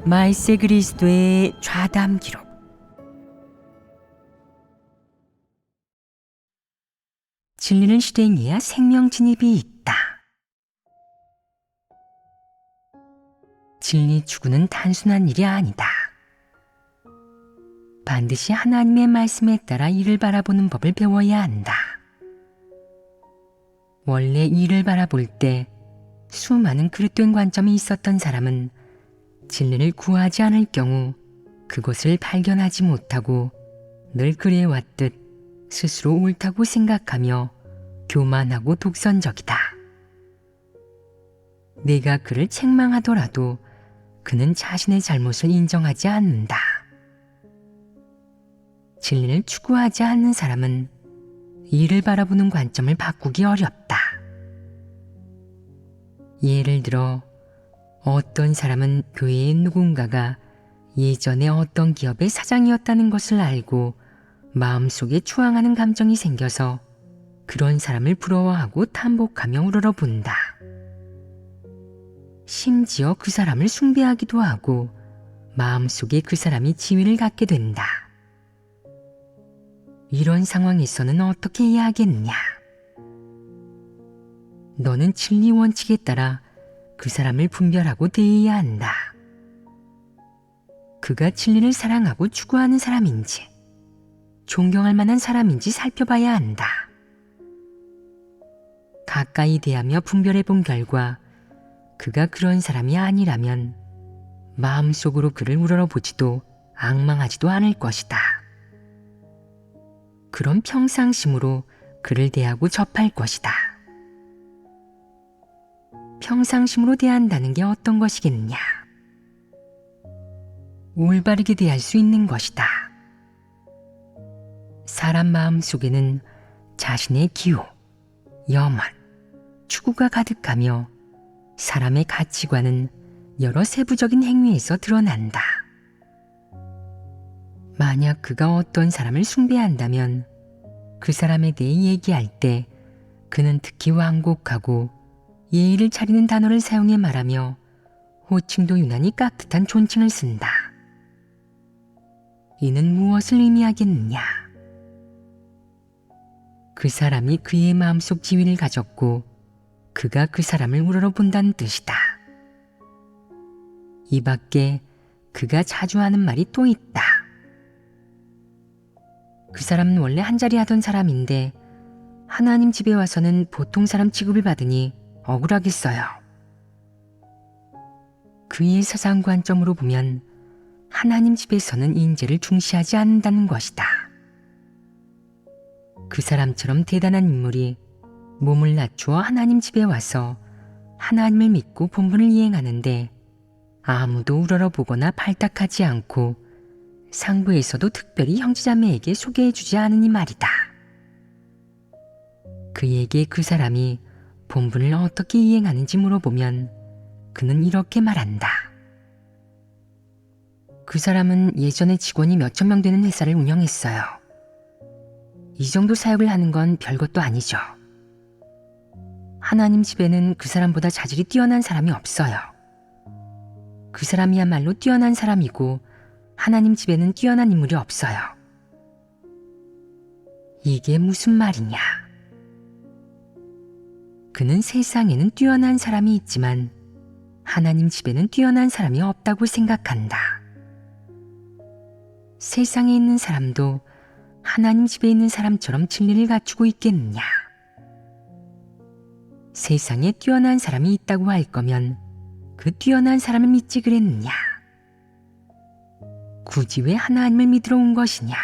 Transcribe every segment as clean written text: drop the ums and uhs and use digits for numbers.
말세 그리스도의 좌담 기록. 진리를 실행해야 생명 진입이 있다. 진리 추구는 단순한 일이 아니다. 반드시 하나님의 말씀에 따라 이를 바라보는 법을 배워야 한다. 원래 이를 바라볼 때 수많은 그릇된 관점이 있었던 사람은 진리를 구하지 않을 경우 그것을 발견하지 못하고 늘 그래왔듯 스스로 옳다고 생각하며 교만하고 독선적이다. 내가 그를 책망하더라도 그는 자신의 잘못을 인정하지 않는다. 진리를 추구하지 않는 사람은 이를 바라보는 관점을 바꾸기 어렵다. 예를 들어 어떤 사람은 교회의 누군가가 예전에 어떤 기업의 사장이었다는 것을 알고 마음속에 추앙하는 감정이 생겨서 그런 사람을 부러워하고 탐복하며 우러러본다. 심지어 그 사람을 숭배하기도 하고 마음속에 그 사람이 지위를 갖게 된다. 이런 상황에서는 어떻게 해야 하겠냐? 너는 진리 원칙에 따라 그 사람을 분별하고 대해야 한다. 그가 진리를 사랑하고 추구하는 사람인지, 존경할 만한 사람인지 살펴봐야 한다. 가까이 대하며 분별해 본 결과 그가 그런 사람이 아니라면 마음속으로 그를 우러러보지도 앙망하지도 않을 것이다. 그런 평상심으로 그를 대하고 접할 것이다. 평상심으로 대한다는 게 어떤 것이겠냐? 올바르게 대할 수 있는 것이다. 사람 마음 속에는 자신의 기호, 염원, 추구가 가득하며 사람의 가치관은 여러 세부적인 행위에서 드러난다. 만약 그가 어떤 사람을 숭배한다면 그 사람에 대해 얘기할 때 그는 특히 완곡하고 예의를 차리는 단어를 사용해 말하며 호칭도 유난히 깍듯한 존칭을 쓴다. 이는 무엇을 의미하겠느냐? 그 사람이 그의 마음속 지위를 가졌고 그가 그 사람을 우러러본다는 뜻이다. 이 밖에 그가 자주 하는 말이 또 있다. 그 사람은 원래 한자리 하던 사람인데 하나님 집에 와서는 보통 사람 취급을 받으니 억울하겠어요. 그의 사상 관점으로 보면 하나님 집에서는 인재를 중시하지 않는다는 것이다. 그 사람처럼 대단한 인물이 몸을 낮추어 하나님 집에 와서 하나님을 믿고 본분을 이행하는데 아무도 우러러보거나 발탁하지 않고 상부에서도 특별히 형제자매에게 소개해주지 않으니 말이다. 그에게 그 사람이 본분을 어떻게 이행하는지 물어보면 그는 이렇게 말한다. 그 사람은 예전에 직원이 몇천 명 되는 회사를 운영했어요. 이 정도 사역을 하는 건 별것도 아니죠. 하나님 집에는 그 사람보다 자질이 뛰어난 사람이 없어요. 그 사람이야말로 뛰어난 사람이고 하나님 집에는 뛰어난 인물이 없어요. 이게 무슨 말이냐? 그는 세상에는 뛰어난 사람이 있지만 하나님 집에는 뛰어난 사람이 없다고 생각한다. 세상에 있는 사람도 하나님 집에 있는 사람처럼 진리를 갖추고 있겠느냐? 세상에 뛰어난 사람이 있다고 할 거면 그 뛰어난 사람을 믿지 그랬느냐? 굳이 왜 하나님을 믿으러 온 것이냐?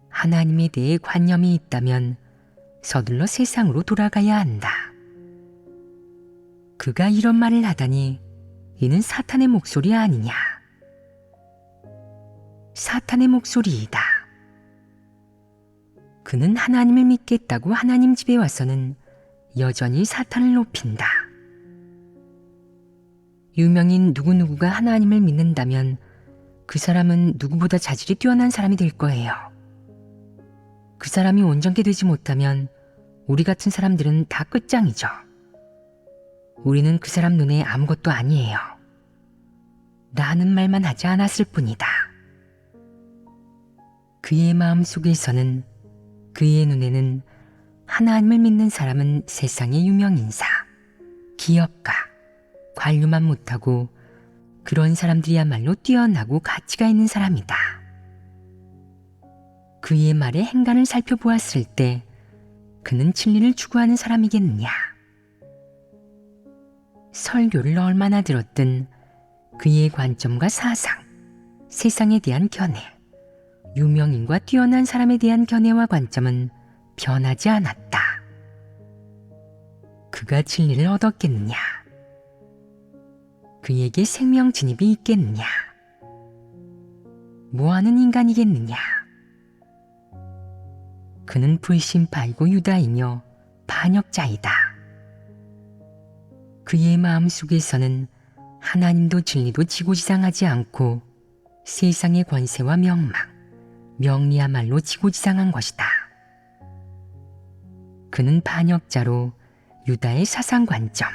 하나님에 대해 관념이 있다면 서둘러 세상으로 돌아가야 한다. 그가 이런 말을 하다니 이는 사탄의 목소리 아니냐? 사탄의 목소리이다. 그는 하나님을 믿겠다고 하나님 집에 와서는 여전히 사탄을 높인다. 유명인 누구누구가 하나님을 믿는다면 그 사람은 누구보다 자질이 뛰어난 사람이 될 거예요. 그 사람이 온전케 되지 못하면 우리 같은 사람들은 다 끝장이죠. 우리는 그 사람 눈에 아무것도 아니에요. 라는 말만 하지 않았을 뿐이다. 그의 마음 속에서는, 그의 눈에는 하나님을 믿는 사람은 세상의 유명인사, 기업가, 관료만 못하고 그런 사람들이야말로 뛰어나고 가치가 있는 사람이다. 그의 말의 행간을 살펴보았을 때 그는 진리를 추구하는 사람이겠느냐. 설교를 얼마나 들었든 그의 관점과 사상, 세상에 대한 견해, 유명인과 뛰어난 사람에 대한 견해와 관점은 변하지 않았다. 그가 진리를 얻었겠느냐? 그에게 생명 진입이 있겠느냐? 뭐하는 인간이겠느냐? 그는 불신파이고 유다이며 반역자이다. 그의 마음 속에서는 하나님도 진리도 지고지상하지 않고 세상의 권세와 명망, 명리야말로 지고지상한 것이다. 그는 반역자로 유다의 사상관점,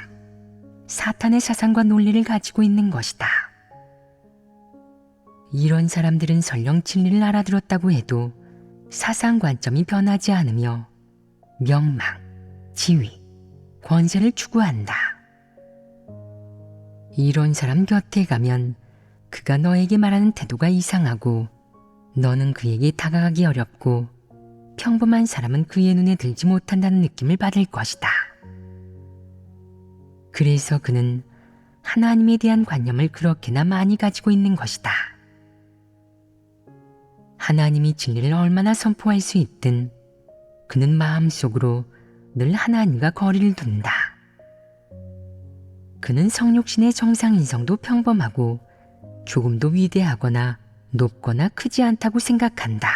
사탄의 사상과 논리를 가지고 있는 것이다. 이런 사람들은 설령 진리를 알아들었다고 해도 사상관점이 변하지 않으며 명망, 지위, 권세를 추구한다. 이런 사람 곁에 가면 그가 너에게 말하는 태도가 이상하고 너는 그에게 다가가기 어렵고 평범한 사람은 그의 눈에 들지 못한다는 느낌을 받을 것이다. 그래서 그는 하나님에 대한 관념을 그렇게나 많이 가지고 있는 것이다. 하나님이 진리를 얼마나 선포할 수 있든 그는 마음속으로 늘 하나님과 거리를 둔다. 그는 성육신의 정상인성도 평범하고 조금도 위대하거나 높거나 크지 않다고 생각한다.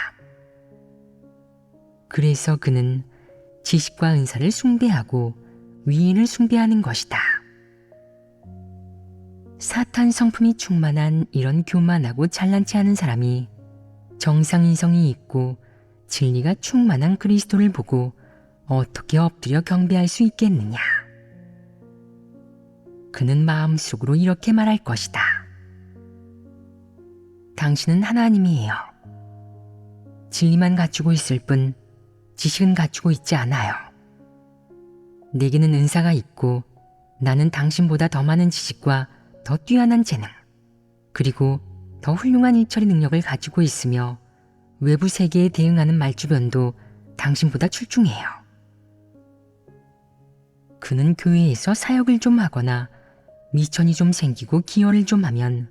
그래서 그는 지식과 은사를 숭배하고 위인을 숭배하는 것이다. 사탄 성품이 충만한 이런 교만하고 잘난치 않은 사람이 정상인성이 있고 진리가 충만한 그리스도를 보고 어떻게 엎드려 경배할 수 있겠느냐. 그는 마음속으로 이렇게 말할 것이다. 당신은 하나님이에요. 진리만 갖추고 있을 뿐 지식은 갖추고 있지 않아요. 내게는 은사가 있고 나는 당신보다 더 많은 지식과 더 뛰어난 재능, 그리고 더 훌륭한 일처리 능력을 가지고 있으며 외부 세계에 대응하는 말주변도 당신보다 출중해요. 그는 교회에서 사역을 좀 하거나 미천이 좀 생기고 기여를 좀 하면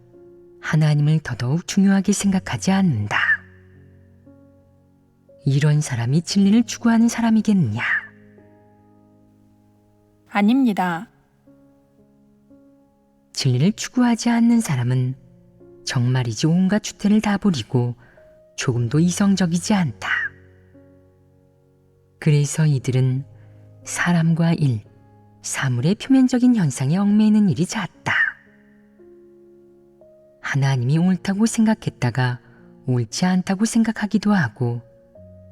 하나님을 더더욱 중요하게 생각하지 않는다. 이런 사람이 진리를 추구하는 사람이겠느냐? 아닙니다. 진리를 추구하지 않는 사람은 정말이지 온갖 주태를 다 부리고 조금도 이성적이지 않다. 그래서 이들은 사람과 일, 사물의 표면적인 현상에 얽매이는 일이 잦다. 하나님이 옳다고 생각했다가 옳지 않다고 생각하기도 하고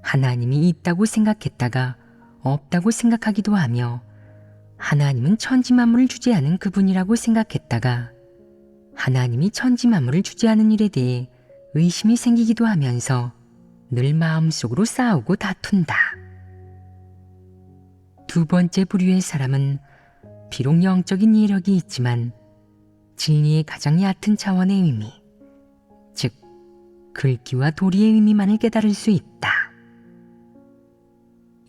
하나님이 있다고 생각했다가 없다고 생각하기도 하며 하나님은 천지만물을 주재하는 그분이라고 생각했다가 하나님이 천지만물을 주재하는 일에 대해 의심이 생기기도 하면서 늘 마음속으로 싸우고 다툰다. 두 번째 부류의 사람은 비록 영적인 이해력이 있지만 진리의 가장 얕은 차원의 의미, 즉 글귀와 도리의 의미만을 깨달을 수 있다.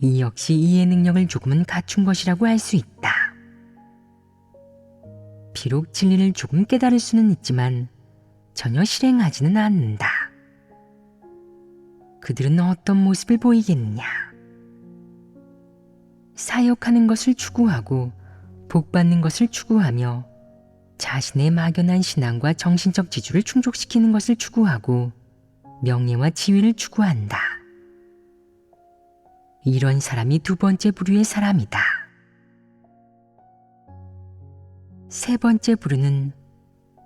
이 역시 이해 능력을 조금은 갖춘 것이라고 할 수 있다. 비록 진리를 조금 깨달을 수는 있지만 전혀 실행하지는 않는다. 그들은 어떤 모습을 보이겠느냐? 사역하는 것을 추구하고 복받는 것을 추구하며 자신의 막연한 신앙과 정신적 지주를 충족시키는 것을 추구하고 명예와 지위를 추구한다. 이런 사람이 두 번째 부류의 사람이다. 세 번째 부류는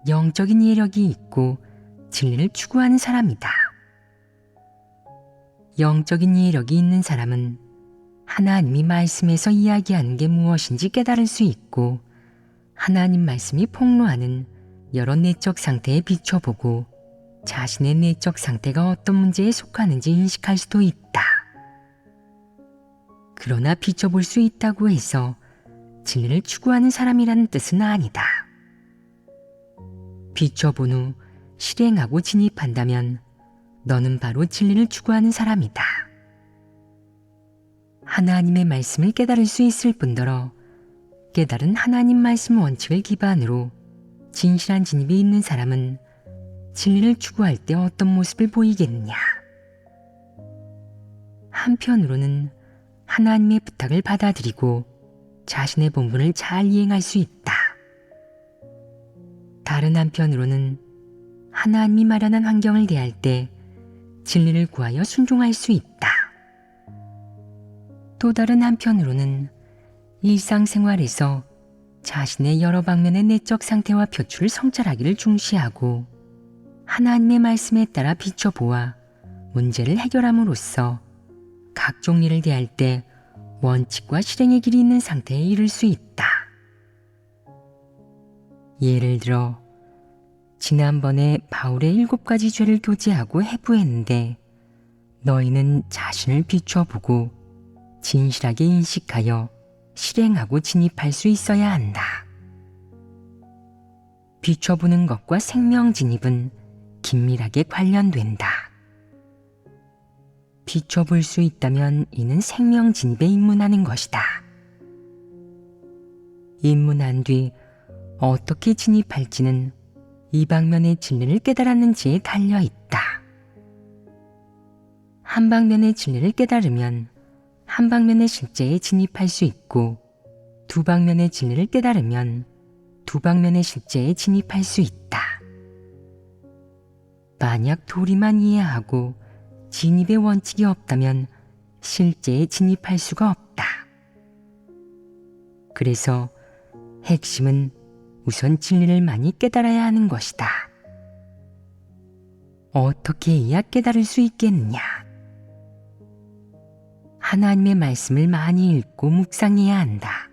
영적인 이해력이 있고 진리를 추구하는 사람이다. 영적인 이해력이 있는 사람은 하나님이 말씀에서 이야기하는 게 무엇인지 깨달을 수 있고 하나님 말씀이 폭로하는 여러 내적 상태에 비춰보고 자신의 내적 상태가 어떤 문제에 속하는지 인식할 수도 있다. 그러나 비춰볼 수 있다고 해서 진리를 추구하는 사람이라는 뜻은 아니다. 비춰본 후 실행하고 진입한다면 너는 바로 진리를 추구하는 사람이다. 하나님의 말씀을 깨달을 수 있을 뿐더러 깨달은 하나님 말씀 원칙을 기반으로 진실한 진입이 있는 사람은 진리를 추구할 때 어떤 모습을 보이겠느냐. 한편으로는 하나님의 부탁을 받아들이고 자신의 본분을 잘 이행할 수 있다. 다른 한편으로는 하나님이 마련한 환경을 대할 때 진리를 구하여 순종할 수 있다. 또 다른 한편으로는 일상생활에서 자신의 여러 방면의 내적 상태와 표출을 성찰하기를 중시하고 하나님의 말씀에 따라 비춰보아 문제를 해결함으로써 각종 일을 대할 때 원칙과 실행의 길이 있는 상태에 이를 수 있다. 예를 들어 지난번에 바울의 7가지 죄를 교제하고 해부했는데 너희는 자신을 비춰보고 진실하게 인식하여 실행하고 진입할 수 있어야 한다. 비춰보는 것과 생명 진입은 긴밀하게 관련된다. 비춰볼 수 있다면 이는 생명 진입에 입문하는 것이다. 입문한 뒤 어떻게 진입할지는 이 방면의 진리를 깨달았는지에 달려있다. 한 방면의 진리를 깨달으면 한 방면의 실제에 진입할 수 있고 두 방면의 진리를 깨달으면 두 방면의 실제에 진입할 수 있다. 만약 도리만 이해하고 진입의 원칙이 없다면 실제에 진입할 수가 없다. 그래서 핵심은 우선 진리를 많이 깨달아야 하는 것이다. 어떻게 해야 깨달을 수 있겠느냐? 하나님의 말씀을 많이 읽고 묵상해야 한다.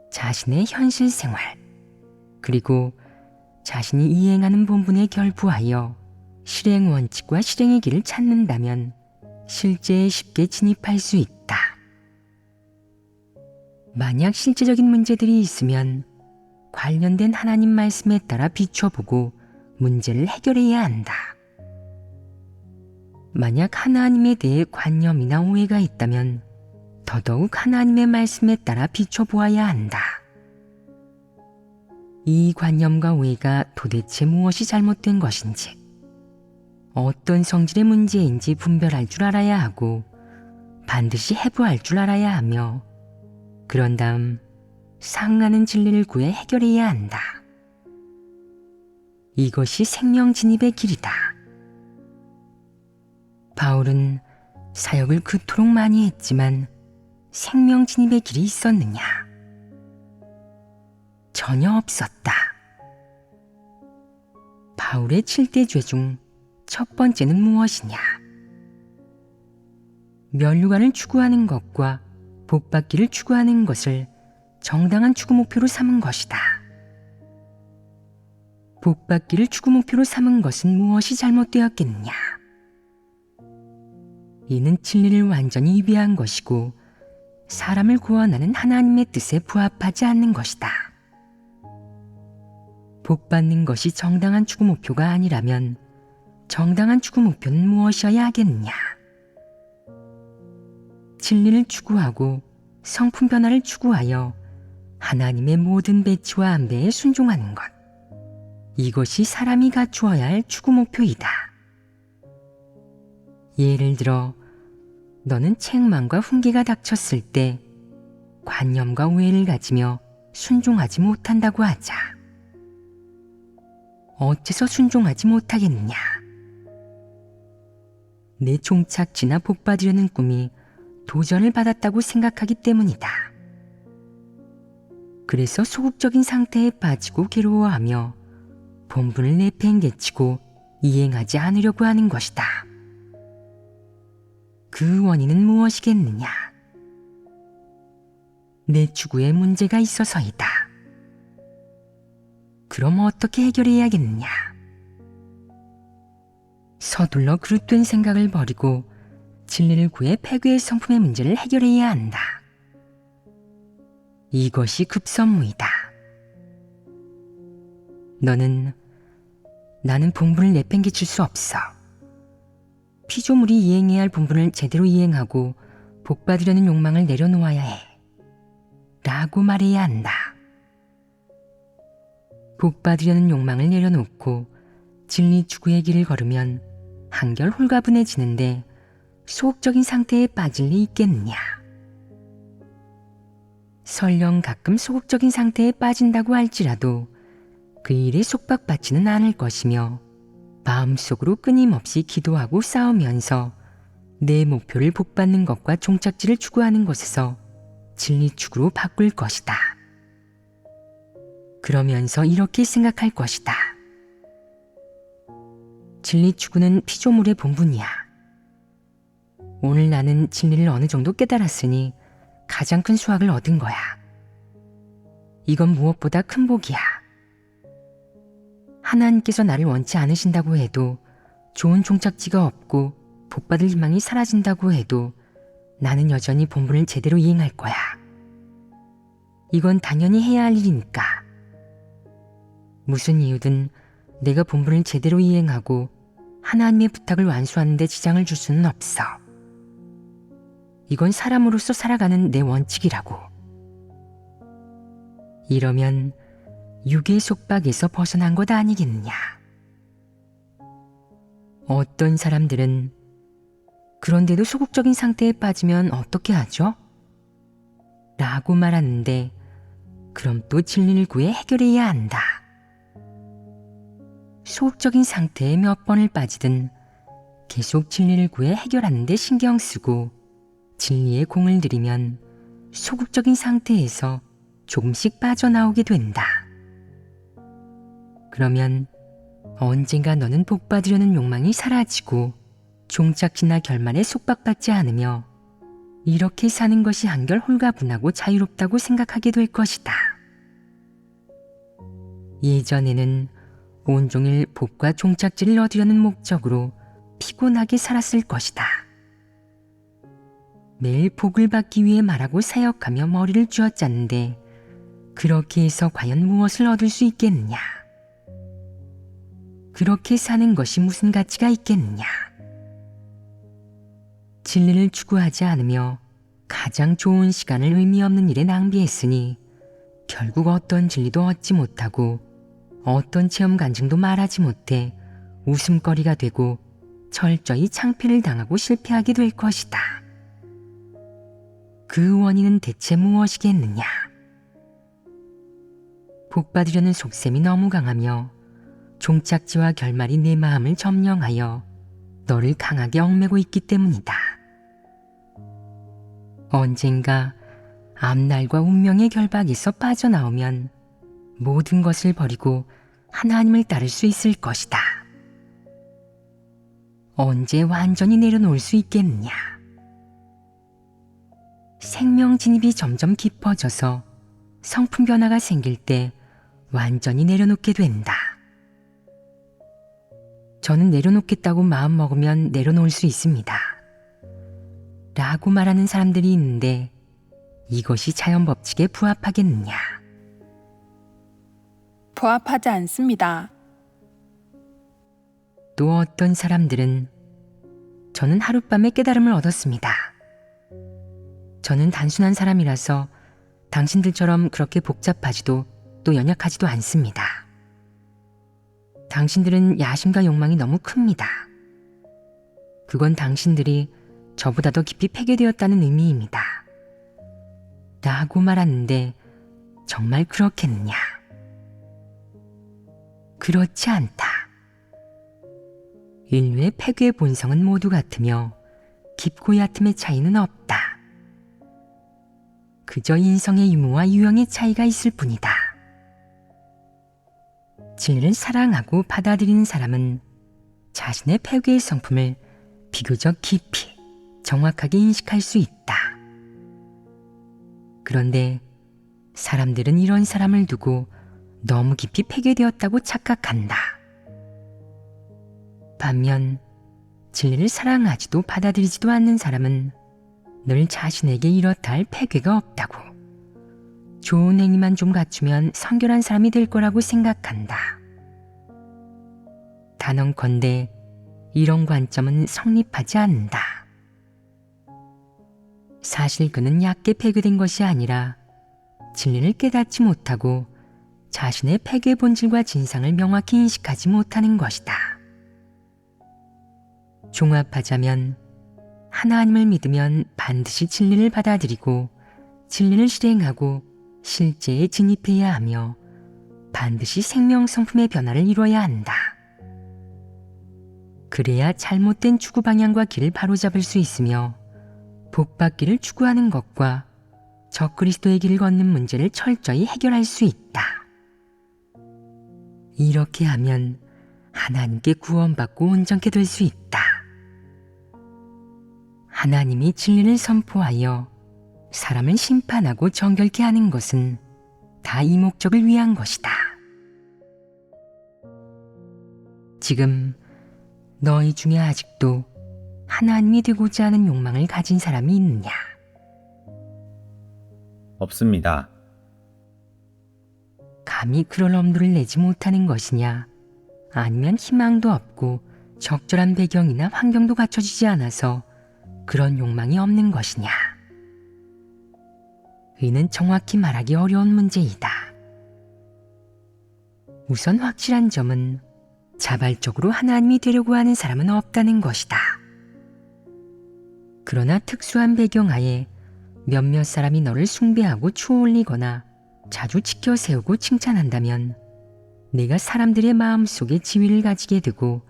자신의 현실 생활, 그리고 자신이 이행하는 본분에 결부하여 실행 원칙과 실행의 길을 찾는다면 실제에 쉽게 진입할 수 있다. 만약 실제적인 문제들이 있으면 관련된 하나님 말씀에 따라 비춰보고 문제를 해결해야 한다. 만약 하나님에 대해 관념이나 오해가 있다면 더더욱 하나님의 말씀에 따라 비춰보아야 한다. 이 관념과 오해가 도대체 무엇이 잘못된 것인지, 어떤 성질의 문제인지 분별할 줄 알아야 하고 반드시 해부할 줄 알아야 하며 그런 다음 상하는 진리를 구해 해결해야 한다. 이것이 생명 진입의 길이다. 바울은 사역을 그토록 많이 했지만 생명 진입의 길이 있었느냐? 전혀 없었다. 바울의 7대 죄 중 첫 번째는 무엇이냐? 면류관을 추구하는 것과 복받기를 추구하는 것을 정당한 추구 목표로 삼은 것이다. 복받기를 추구 목표로 삼은 것은 무엇이 잘못되었겠느냐? 이는 진리를 완전히 위배한 것이고 사람을 구원하는 하나님의 뜻에 부합하지 않는 것이다. 복받는 것이 정당한 추구 목표가 아니라면 정당한 추구 목표는 무엇이어야 하겠느냐? 진리를 추구하고 성품 변화를 추구하여 하나님의 모든 배치와 안배에 순종하는 것. 이것이 사람이 갖추어야 할 추구 목표이다. 예를 들어 너는 책망과 훈계가 닥쳤을 때 관념과 오해를 가지며 순종하지 못한다고 하자. 어째서 순종하지 못하겠느냐? 내 종착지나 복받으려는 꿈이 도전을 받았다고 생각하기 때문이다. 그래서 소극적인 상태에 빠지고 괴로워하며 본분을 내팽개치고 이행하지 않으려고 하는 것이다. 그 원인은 무엇이겠느냐? 내 추구에 문제가 있어서이다. 그럼 어떻게 해결해야겠느냐? 서둘러 그릇된 생각을 버리고 진리를 구해 폐괴의 성품의 문제를 해결해야 한다. 이것이 급선무이다. 나는 본분을 내팽개칠 수 없어. 피조물이 이행해야 할 본분을 제대로 이행하고 복받으려는 욕망을 내려놓아야 해. 라고 말해야 한다. 복받으려는 욕망을 내려놓고 진리 추구의 길을 걸으면 한결 홀가분해지는데 소극적인 상태에 빠질 리 있겠느냐. 설령 가끔 소극적인 상태에 빠진다고 할지라도 그 일에 속박받지는 않을 것이며 마음속으로 끊임없이 기도하고 싸우면서 내 목표를 복받는 것과 종착지를 추구하는 것에서 진리 추구로 바꿀 것이다. 그러면서 이렇게 생각할 것이다. 진리 추구는 피조물의 본분이야. 오늘 나는 진리를 어느 정도 깨달았으니 가장 큰 수확을 얻은 거야. 이건 무엇보다 큰 복이야. 하나님께서 나를 원치 않으신다고 해도, 좋은 종착지가 없고 복받을 희망이 사라진다고 해도 나는 여전히 본분을 제대로 이행할 거야. 이건 당연히 해야 할 일이니까. 무슨 이유든 내가 본분을 제대로 이행하고 하나님의 부탁을 완수하는 데 지장을 줄 수는 없어. 이건 사람으로서 살아가는 내 원칙이라고. 이러면 육의 속박에서 벗어난 것 아니겠느냐. 어떤 사람들은 그런데도 소극적인 상태에 빠지면 어떻게 하죠? 라고 말하는데, 그럼 또 진리를 구해 해결해야 한다. 소극적인 상태에 몇 번을 빠지든 계속 진리를 구해 해결하는 데 신경 쓰고 진리에 공을 들이면 소극적인 상태에서 조금씩 빠져나오게 된다. 그러면 언젠가 너는 복받으려는 욕망이 사라지고 종착지나 결말에 속박받지 않으며 이렇게 사는 것이 한결 홀가분하고 자유롭다고 생각하게 될 것이다. 예전에는 온종일 복과 종착지를 얻으려는 목적으로 피곤하게 살았을 것이다. 매일 복을 받기 위해 말하고 사역하며 머리를 쥐어짰는데 그렇게 해서 과연 무엇을 얻을 수 있겠느냐? 그렇게 사는 것이 무슨 가치가 있겠느냐? 진리를 추구하지 않으며 가장 좋은 시간을 의미 없는 일에 낭비했으니 결국 어떤 진리도 얻지 못하고 어떤 체험 간증도 말하지 못해 웃음거리가 되고 철저히 창피를 당하고 실패하게 될 것이다. 그 원인은 대체 무엇이겠느냐? 복받으려는 속셈이 너무 강하며 종착지와 결말이 내 마음을 점령하여 너를 강하게 얽매고 있기 때문이다. 언젠가 앞날과 운명의 결박에서 빠져나오면 모든 것을 버리고 하나님을 따를 수 있을 것이다. 언제 완전히 내려놓을 수 있겠느냐? 생명 진입이 점점 깊어져서 성품 변화가 생길 때 완전히 내려놓게 된다. 저는 내려놓겠다고 마음먹으면 내려놓을 수 있습니다. 라고 말하는 사람들이 있는데 이것이 자연 법칙에 부합하겠느냐? 부합하지 않습니다. 또 어떤 사람들은 저는 하룻밤에 깨달음을 얻었습니다. 저는 단순한 사람이라서 당신들처럼 그렇게 복잡하지도 또 연약하지도 않습니다. 당신들은 야심과 욕망이 너무 큽니다. 그건 당신들이 저보다 더 깊이 폐괴되었다는 의미입니다. 라고 말하는데 정말 그렇겠느냐? 그렇지 않다. 인류의 폐괴의 본성은 모두 같으며 깊고 얕음의 차이는 없다. 그저 인성의 유무와 유형의 차이가 있을 뿐이다. 진리를 사랑하고 받아들이는 사람은 자신의 폐괴의 성품을 비교적 깊이 정확하게 인식할 수 있다. 그런데 사람들은 이런 사람을 두고 너무 깊이 폐괴되었다고 착각한다. 반면 진리를 사랑하지도 받아들이지도 않는 사람은 늘 자신에게 이렇다 할 폐괴가 없다고, 좋은 행위만 좀 갖추면 성결한 사람이 될 거라고 생각한다. 단언컨대 이런 관점은 성립하지 않는다. 사실 그는 얕게 폐괴된 것이 아니라 진리를 깨닫지 못하고 자신의 폐괴 본질과 진상을 명확히 인식하지 못하는 것이다. 종합하자면 하나님을 믿으면 반드시 진리를 받아들이고 진리를 실행하고 실제에 진입해야 하며 반드시 생명성품의 변화를 이뤄야 한다. 그래야 잘못된 추구 방향과 길을 바로잡을 수 있으며 복받기를 추구하는 것과 적그리스도의 길을 걷는 문제를 철저히 해결할 수 있다. 이렇게 하면 하나님께 구원받고 온전케 될 수 있다. 하나님이 진리를 선포하여 사람을 심판하고 정결케 하는 것은 다 이 목적을 위한 것이다. 지금 너희 중에 아직도 하나님이 되고자 하는 욕망을 가진 사람이 있느냐? 없습니다. 감히 그럴 엄두를 내지 못하는 것이냐? 아니면 희망도 없고 적절한 배경이나 환경도 갖춰지지 않아서 그런 욕망이 없는 것이냐? 이는 정확히 말하기 어려운 문제이다. 우선 확실한 점은 자발적으로 하나님이 되려고 하는 사람은 없다는 것이다. 그러나 특수한 배경하에 몇몇 사람이 너를 숭배하고 추올리거나 자주 지켜 세우고 칭찬한다면 네가 사람들의 마음속에 지위를 가지게 되고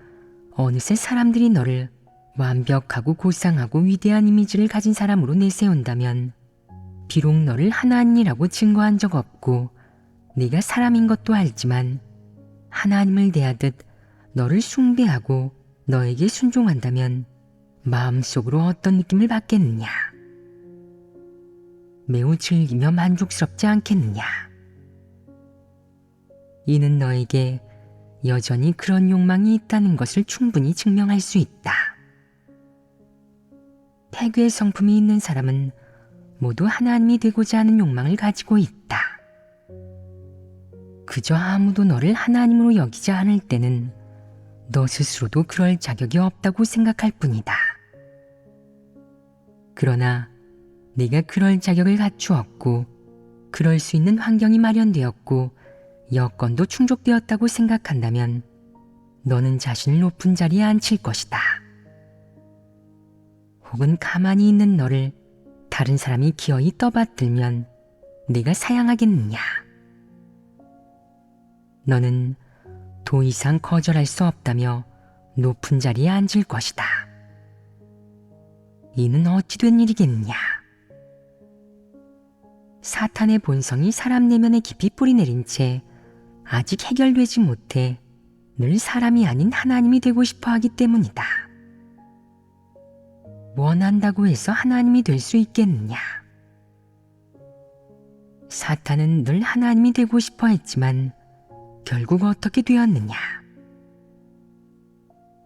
어느새 사람들이 너를 완벽하고 고상하고 위대한 이미지를 가진 사람으로 내세운다면 비록 너를 하나님이라고 증거한 적 없고 네가 사람인 것도 알지만 하나님을 대하듯 너를 숭배하고 너에게 순종한다면 마음속으로 어떤 느낌을 받겠느냐? 매우 즐기며 만족스럽지 않겠느냐? 이는 너에게 여전히 그런 욕망이 있다는 것을 충분히 증명할 수 있다. 폐괴의 성품이 있는 사람은 모두 하나님이 되고자 하는 욕망을 가지고 있다. 그저 아무도 너를 하나님으로 여기지 않을 때는 너 스스로도 그럴 자격이 없다고 생각할 뿐이다. 그러나 네가 그럴 자격을 갖추었고 그럴 수 있는 환경이 마련되었고 여건도 충족되었다고 생각한다면 너는 자신을 높은 자리에 앉힐 것이다. 혹은 가만히 있는 너를 다른 사람이 기어이 떠받들면 네가 사양하겠느냐? 너는 더 이상 거절할 수 없다며 높은 자리에 앉을 것이다. 이는 어찌 된 일이겠느냐? 사탄의 본성이 사람 내면에 깊이 뿌리내린 채 아직 해결되지 못해 늘 사람이 아닌 하나님이 되고 싶어 하기 때문이다. 원한다고 해서 하나님이 될 수 있겠느냐? 사탄은 늘 하나님이 되고 싶어 했지만 결국 어떻게 되었느냐?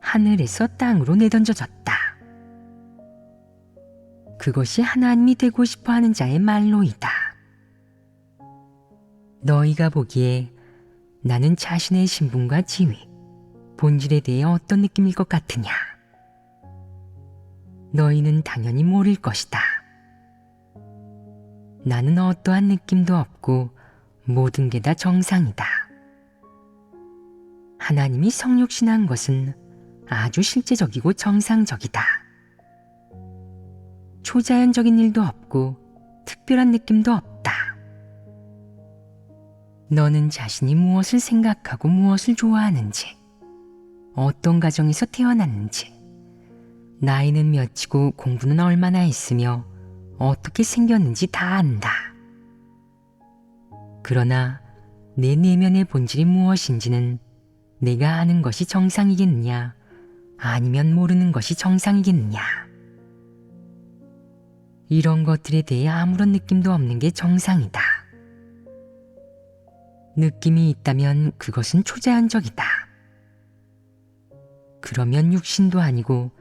하늘에서 땅으로 내던져졌다. 그것이 하나님이 되고 싶어 하는 자의 말로이다. 너희가 보기에 나는 자신의 신분과 지위, 본질에 대해 어떤 느낌일 것 같으냐? 너희는 당연히 모를 것이다. 나는 어떠한 느낌도 없고 모든 게 다 정상이다. 하나님이 성육신한 것은 아주 실제적이고 정상적이다. 초자연적인 일도 없고 특별한 느낌도 없다. 너는 자신이 무엇을 생각하고 무엇을 좋아하는지, 어떤 가정에서 태어났는지, 나이는 몇이고 공부는 얼마나 했으며 어떻게 생겼는지 다 안다. 그러나 내 내면의 본질이 무엇인지는 내가 아는 것이 정상이겠느냐, 아니면 모르는 것이 정상이겠느냐. 이런 것들에 대해 아무런 느낌도 없는 게 정상이다. 느낌이 있다면 그것은 초자연적이다. 그러면 육신도 아니고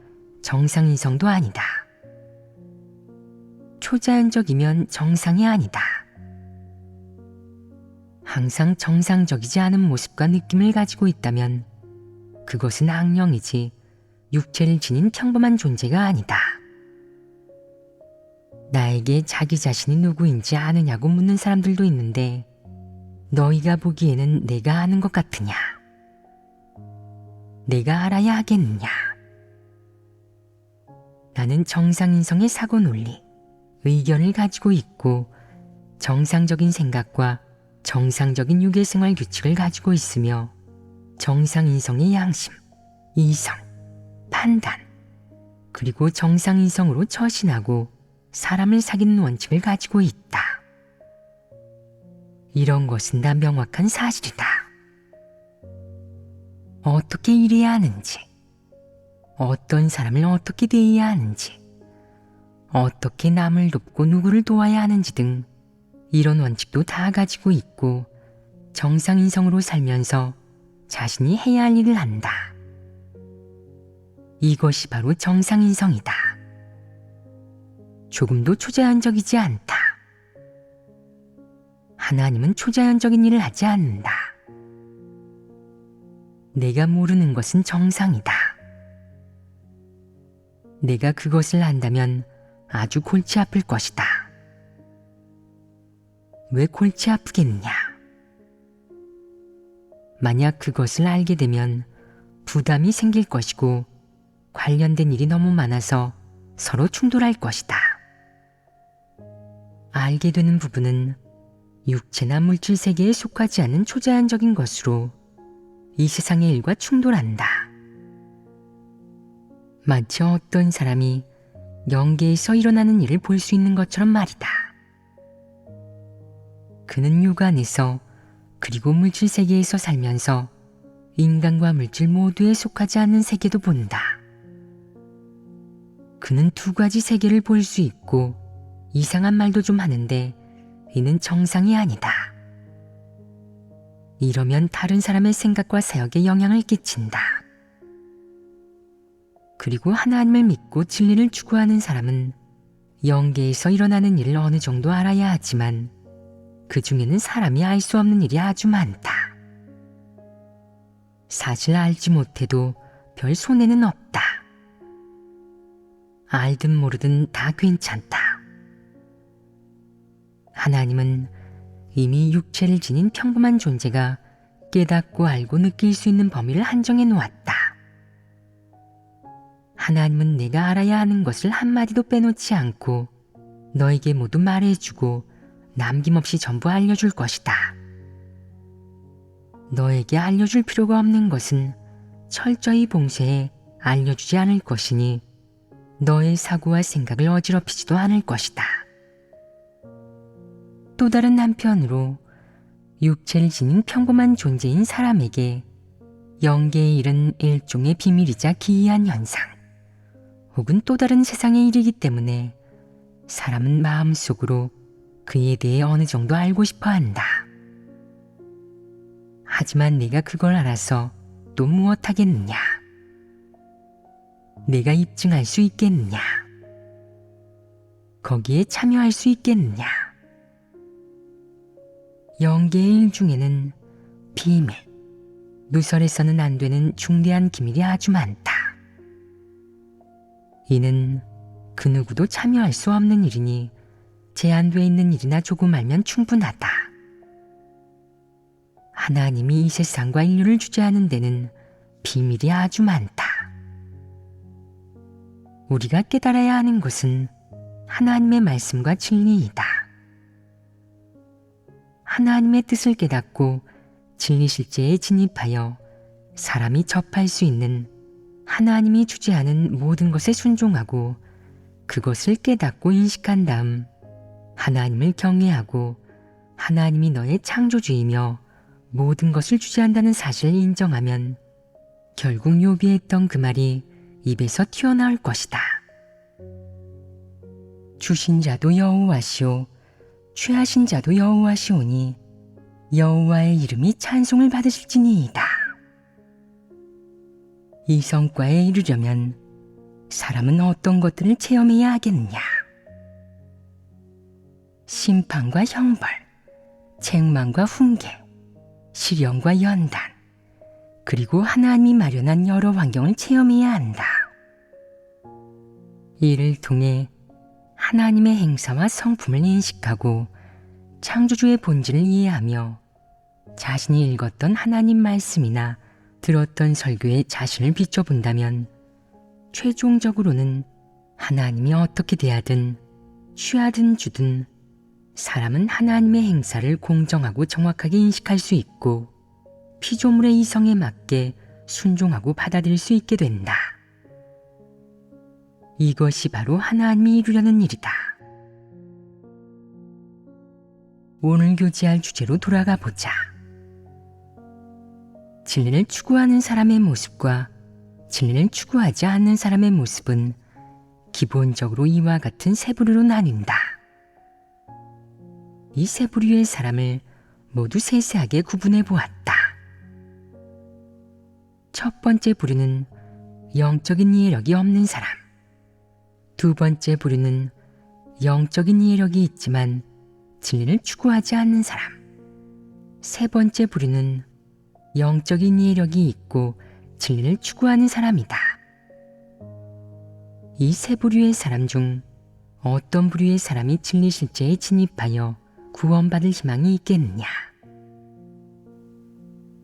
정상이성도 아니다. 초자연적이면 정상이 아니다. 항상 정상적이지 않은 모습과 느낌을 가지고 있다면 그것은 악령이지 육체를 지닌 평범한 존재가 아니다. 나에게 자기 자신이 누구인지 아느냐고 묻는 사람들도 있는데 너희가 보기에는 내가 아는 것 같으냐? 내가 알아야 하겠느냐? 나는 정상인성의 사고 논리, 의견을 가지고 있고 정상적인 생각과 정상적인 유괴생활 규칙을 가지고 있으며 정상인성의 양심, 이성, 판단, 그리고 정상인성으로 처신하고 사람을 사귀는 원칙을 가지고 있다. 이런 것은 다 명확한 사실이다. 어떻게 일해야 하는지, 어떤 사람을 어떻게 대해야 하는지, 어떻게 남을 돕고 누구를 도와야 하는지 등 이런 원칙도 다 가지고 있고 정상인성으로 살면서 자신이 해야 할 일을 한다. 이것이 바로 정상인성이다. 조금도 초자연적이지 않다. 하나님은 초자연적인 일을 하지 않는다. 내가 모르는 것은 정상이다. 내가 그것을 안다면 아주 골치 아플 것이다. 왜 골치 아프겠느냐? 만약 그것을 알게 되면 부담이 생길 것이고 관련된 일이 너무 많아서 서로 충돌할 것이다. 알게 되는 부분은 육체나 물질 세계에 속하지 않는 초자연적인 것으로 이 세상의 일과 충돌한다. 마치 어떤 사람이 영계에서 일어나는 일을 볼 수 있는 것처럼 말이다. 그는 육안에서 그리고 물질 세계에서 살면서 인간과 물질 모두에 속하지 않는 세계도 본다. 그는 두 가지 세계를 볼 수 있고 이상한 말도 좀 하는데 이는 정상이 아니다. 이러면 다른 사람의 생각과 사역에 영향을 끼친다. 그리고 하나님을 믿고 진리를 추구하는 사람은 영계에서 일어나는 일을 어느 정도 알아야 하지만 그 중에는 사람이 알 수 없는 일이 아주 많다. 사실 알지 못해도 별 손해는 없다. 알든 모르든 다 괜찮다. 하나님은 이미 육체를 지닌 평범한 존재가 깨닫고 알고 느낄 수 있는 범위를 한정해 놓았다. 하나님은 내가 알아야 하는 것을 한마디도 빼놓지 않고 너에게 모두 말해주고 남김없이 전부 알려줄 것이다. 너에게 알려줄 필요가 없는 것은 철저히 봉쇄해 알려주지 않을 것이니 너의 사고와 생각을 어지럽히지도 않을 것이다. 또 다른 한편으로 육체를 지닌 평범한 존재인 사람에게 영계의 일은 일종의 비밀이자 기이한 현상 혹은 또 다른 세상의 일이기 때문에 사람은 마음속으로 그에 대해 어느 정도 알고 싶어 한다. 하지만 내가 그걸 알아서 또 무엇하겠느냐? 내가 입증할 수 있겠느냐? 거기에 참여할 수 있겠느냐? 영계의 일 중에는 비밀, 누설해서는 안 되는 중대한 기밀이 아주 많다. 이는 그 누구도 참여할 수 없는 일이니 제한되어 있는 일이나 조금 알면 충분하다. 하나님이 이 세상과 인류를 주재하는 데는 비밀이 아주 많다. 우리가 깨달아야 하는 것은 하나님의 말씀과 진리이다. 하나님의 뜻을 깨닫고 진리 실제에 진입하여 사람이 접할 수 있는 하나님이 주재하는 모든 것에 순종하고 그것을 깨닫고 인식한 다음 하나님을 경외하고 하나님이 너의 창조주이며 모든 것을 주재한다는 사실을 인정하면 결국 욥이 했던 그 말이 입에서 튀어나올 것이다. 주신 자도 여호와시오 취하신 자도 여호와시오니 여호와의 이름이 찬송을 받으실지니이다. 이 성과에 이르려면 사람은 어떤 것들을 체험해야 하겠느냐? 심판과 형벌, 책망과 훈계, 시련과 연단, 그리고 하나님이 마련한 여러 환경을 체험해야 한다. 이를 통해 하나님의 행사와 성품을 인식하고 창조주의 본질을 이해하며 자신이 읽었던 하나님 말씀이나 들었던 설교에 자신을 비춰본다면 최종적으로는 하나님이 어떻게 대하든 취하든 주든 사람은 하나님의 행사를 공정하고 정확하게 인식할 수 있고 피조물의 이성에 맞게 순종하고 받아들일 수 있게 된다. 이것이 바로 하나님이 이루려는 일이다. 오늘 교제할 주제로 돌아가 보자. 진리를 추구하는 사람의 모습과 진리를 추구하지 않는 사람의 모습은 기본적으로 이와 같은 세 부류로 나뉜다. 이 세 부류의 사람을 모두 세세하게 구분해 보았다. 첫 번째 부류는 영적인 이해력이 없는 사람. 두 번째 부류는 영적인 이해력이 있지만 진리를 추구하지 않는 사람. 세 번째 부류는 영적인 이해력이 있고 진리를 추구하는 사람이다. 이 세 부류의 사람 중 어떤 부류의 사람이 진리 실제에 진입하여 구원받을 희망이 있겠느냐?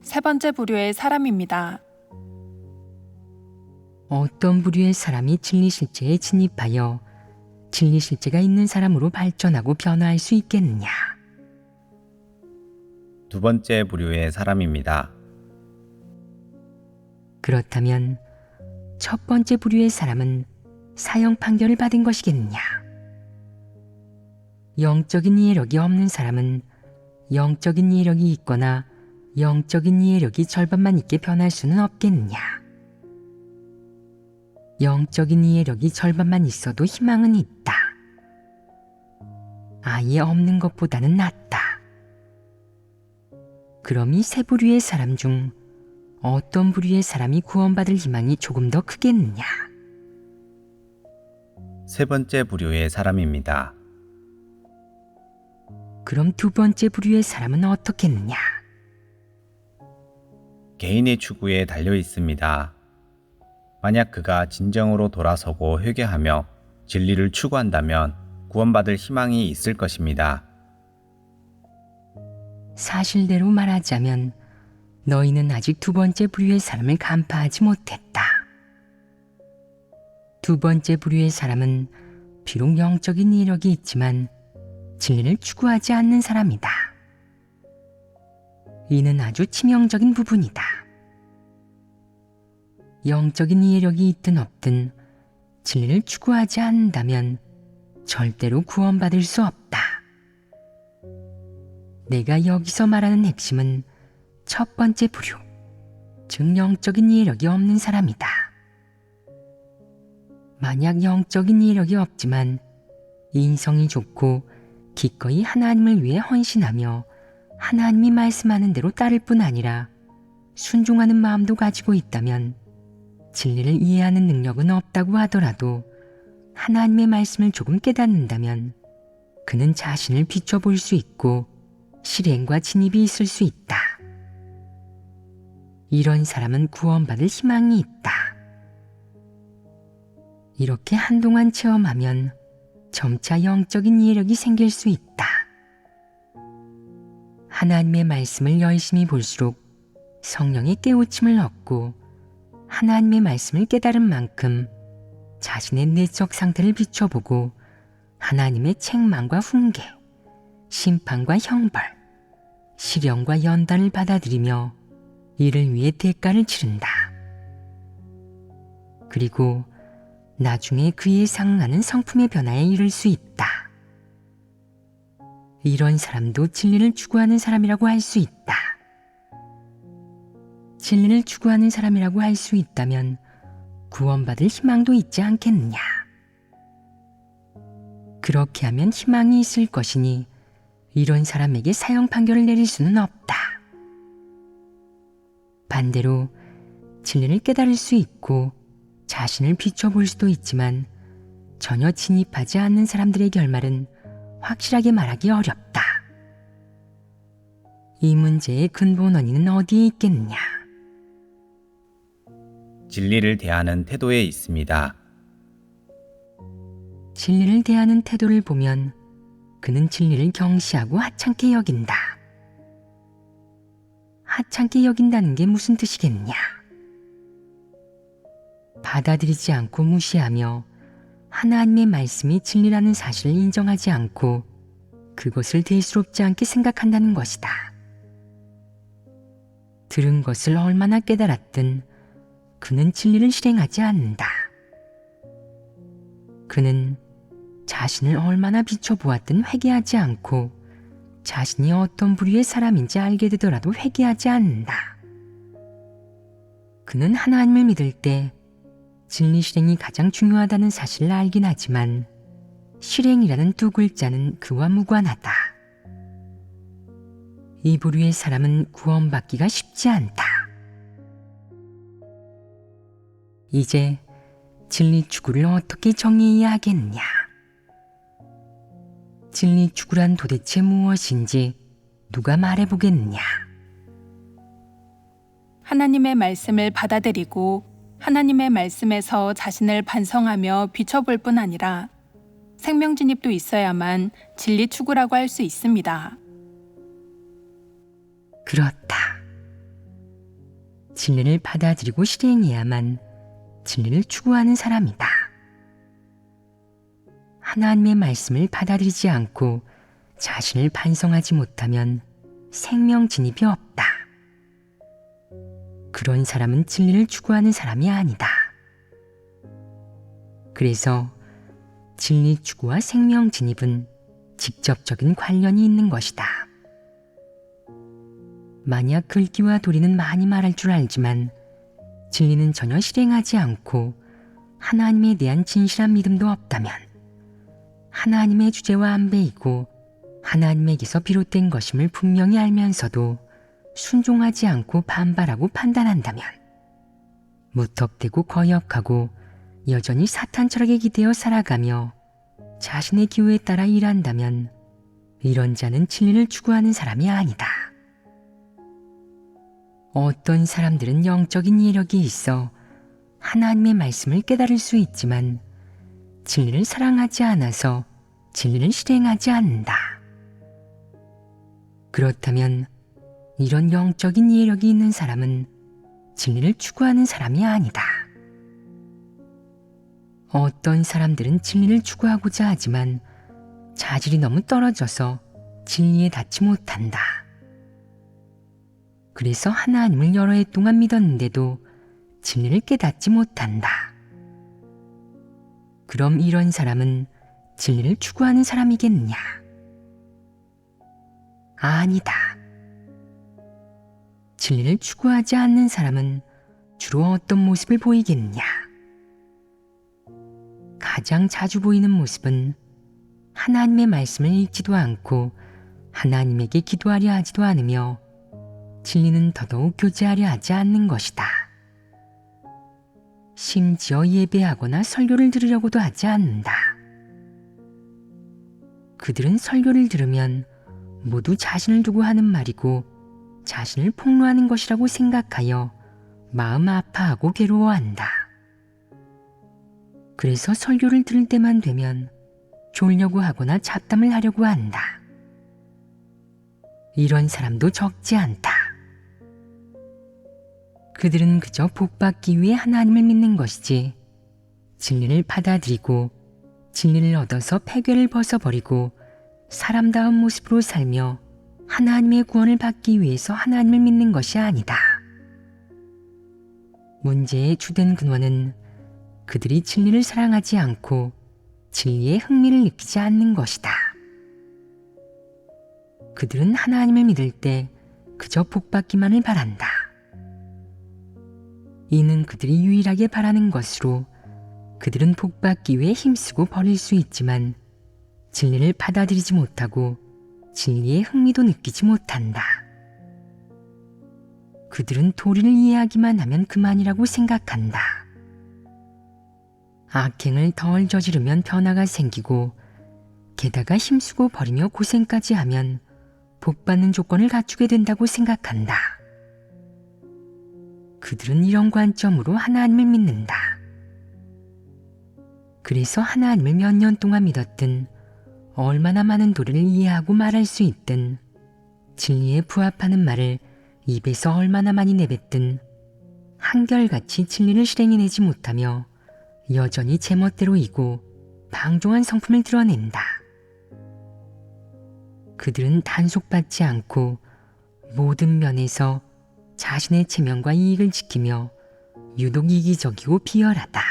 세 번째 부류의 사람입니다. 어떤 부류의 사람이 진리 실제에 진입하여 진리 실제가 있는 사람으로 발전하고 변화할 수 있겠느냐? 두 번째 부류의 사람입니다. 그렇다면 첫 번째 부류의 사람은 사형 판결을 받은 것이겠느냐? 영적인 이해력이 없는 사람은 영적인 이해력이 있거나 영적인 이해력이 절반만 있게 변할 수는 없겠느냐? 영적인 이해력이 절반만 있어도 희망은 있다. 아예 없는 것보다는 낫다. 그럼 이 세 부류의 사람 중 어떤 부류의 사람이 구원받을 희망이 조금 더 크겠느냐? 세 번째 부류의 사람입니다. 그럼 두 번째 부류의 사람은 어떻겠느냐? 개인의 추구에 달려 있습니다. 만약 그가 진정으로 돌아서고 회개하며 진리를 추구한다면 구원받을 희망이 있을 것입니다. 사실대로 말하자면 너희는 아직 두 번째 부류의 사람을 간파하지 못했다. 두 번째 부류의 사람은 비록 영적인 이력이 있지만 진리를 추구하지 않는 사람이다. 이는 아주 치명적인 부분이다. 영적인 이해력이 있든 없든 진리를 추구하지 않는다면 절대로 구원받을 수 없다. 내가 여기서 말하는 핵심은 첫 번째 부류, 즉 영적인 이해력이 없는 사람이다. 만약 영적인 이해력이 없지만 인성이 좋고 기꺼이 하나님을 위해 헌신하며 하나님이 말씀하는 대로 따를 뿐 아니라 순종하는 마음도 가지고 있다면 진리를 이해하는 능력은 없다고 하더라도 하나님의 말씀을 조금 깨닫는다면 그는 자신을 비춰볼 수 있고 실행과 진입이 있을 수 있다. 이런 사람은 구원받을 희망이 있다. 이렇게 한동안 체험하면 점차 영적인 이해력이 생길 수 있다. 하나님의 말씀을 열심히 볼수록 성령의 깨우침을 얻고 하나님의 말씀을 깨달은 만큼 자신의 내적 상태를 비춰보고 하나님의 책망과 훈계, 심판과 형벌, 시련과 연단을 받아들이며 이를 위해 대가를 치른다. 그리고 나중에 그에 상응하는 성품의 변화에 이를 수 있다. 이런 사람도 진리를 추구하는 사람이라고 할 수 있다. 진리를 추구하는 사람이라고 할 수 있다면 구원받을 희망도 있지 않겠느냐. 그렇게 하면 희망이 있을 것이니 이런 사람에게 사형 판결을 내릴 수는 없다. 반대로 진리를 깨달을 수 있고 자신을 비춰볼 수도 있지만 전혀 진입하지 않는 사람들의 결말은 확실하게 말하기 어렵다. 이 문제의 근본 원인은 어디에 있겠느냐? 진리를 대하는 태도에 있습니다. 진리를 대하는 태도를 보면 그는 진리를 경시하고 하찮게 여긴다. 하찮게 여긴다는 게 무슨 뜻이겠냐? 받아들이지 않고 무시하며 하나님의 말씀이 진리라는 사실을 인정하지 않고 그것을 대수롭지 않게 생각한다는 것이다. 들은 것을 얼마나 깨달았든 그는 진리를 실행하지 않는다. 그는 자신을 얼마나 비춰보았든 회개하지 않고 자신이 어떤 부류의 사람인지 알게 되더라도 회개하지 않는다. 그는 하나님을 믿을 때 진리 실행이 가장 중요하다는 사실을 알긴 하지만 실행이라는 두 글자는 그와 무관하다. 이 부류의 사람은 구원받기가 쉽지 않다. 이제 진리 추구를 어떻게 정의해야 하겠냐? 진리 추구란 도대체 무엇인지 누가 말해보겠느냐? 하나님의 말씀을 받아들이고 하나님의 말씀에서 자신을 반성하며 비춰볼 뿐 아니라 생명 진입도 있어야만 진리 추구라고 할 수 있습니다. 그렇다. 진리를 받아들이고 실행해야만 진리를 추구하는 사람이다. 하나님의 말씀을 받아들이지 않고 자신을 반성하지 못하면 생명 진입이 없다. 그런 사람은 진리를 추구하는 사람이 아니다. 그래서 진리 추구와 생명 진입은 직접적인 관련이 있는 것이다. 만약 글귀와 도리는 많이 말할 줄 알지만 진리는 전혀 실행하지 않고 하나님에 대한 진실한 믿음도 없다면 하나님의 주제와 안 배이고 하나님에게서 비롯된 것임을 분명히 알면서도 순종하지 않고 반발하고 판단한다면 무턱대고 거역하고 여전히 사탄 철학에 기대어 살아가며 자신의 기호에 따라 일한다면 이런 자는 진리를 추구하는 사람이 아니다. 어떤 사람들은 영적인 이력이 있어 하나님의 말씀을 깨달을 수 있지만 진리를 사랑하지 않아서 진리를 실행하지 않는다. 그렇다면 이런 영적인 이해력이 있는 사람은 진리를 추구하는 사람이 아니다. 어떤 사람들은 진리를 추구하고자 하지만 자질이 너무 떨어져서 진리에 닿지 못한다. 그래서 하나님을 여러 해 동안 믿었는데도 진리를 깨닫지 못한다. 그럼 이런 사람은 진리를 추구하는 사람이겠냐? 아니다. 진리를 추구하지 않는 사람은 주로 어떤 모습을 보이겠냐? 가장 자주 보이는 모습은 하나님의 말씀을 읽지도 않고 하나님에게 기도하려 하지도 않으며 진리는 더더욱 교제하려 하지 않는 것이다. 심지어 예배하거나 설교를 들으려고도 하지 않는다. 그들은 설교를 들으면 모두 자신을 두고 하는 말이고 자신을 폭로하는 것이라고 생각하여 마음 아파하고 괴로워한다. 그래서 설교를 들을 때만 되면 졸려고 하거나 잡담을 하려고 한다. 이런 사람도 적지 않다. 그들은 그저 복받기 위해 하나님을 믿는 것이지 진리를 받아들이고 진리를 얻어서 폐괴를 벗어버리고 사람다운 모습으로 살며 하나님의 구원을 받기 위해서 하나님을 믿는 것이 아니다. 문제의 주된 근원은 그들이 진리를 사랑하지 않고 진리에 흥미를 느끼지 않는 것이다. 그들은 하나님을 믿을 때 그저 복받기만을 바란다. 이는 그들이 유일하게 바라는 것으로 그들은 복받기 위해 힘쓰고 버릴 수 있지만 진리를 받아들이지 못하고 진리의 흥미도 느끼지 못한다. 그들은 도리를 이해하기만 하면 그만이라고 생각한다. 악행을 덜 저지르면 변화가 생기고 게다가 힘쓰고 버리며 고생까지 하면 복받는 조건을 갖추게 된다고 생각한다. 그들은 이런 관점으로 하나님을 믿는다. 그래서 하나님을 몇 년 동안 믿었든 얼마나 많은 도리를 이해하고 말할 수 있든 진리에 부합하는 말을 입에서 얼마나 많이 내뱉든 한결같이 진리를 실행해내지 못하며 여전히 제멋대로이고 방종한 성품을 드러낸다. 그들은 단속받지 않고 모든 면에서 자신의 체면과 이익을 지키며 유독 이기적이고 비열하다.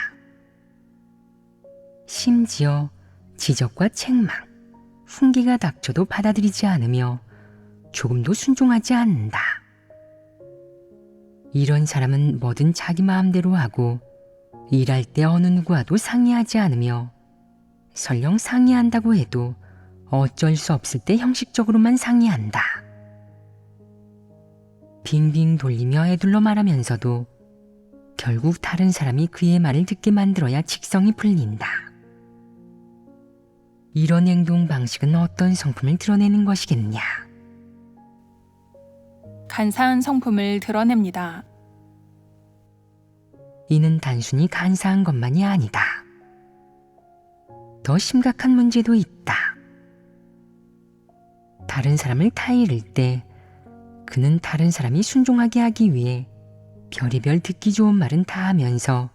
심지어 지적과 책망, 훈계가 닥쳐도 받아들이지 않으며 조금도 순종하지 않는다. 이런 사람은 뭐든 자기 마음대로 하고 일할 때 어느 누구와도 상의하지 않으며 설령 상의한다고 해도 어쩔 수 없을 때 형식적으로만 상의한다. 빙빙 돌리며 애둘러 말하면서도 결국 다른 사람이 그의 말을 듣게 만들어야 직성이 풀린다. 이런 행동 방식은 어떤 성품을 드러내는 것이겠냐? 간사한 성품을 드러냅니다. 이는 단순히 간사한 것만이 아니다. 더 심각한 문제도 있다. 다른 사람을 타이를 때 그는 다른 사람이 순종하게 하기 위해 별의별 듣기 좋은 말은 다 하면서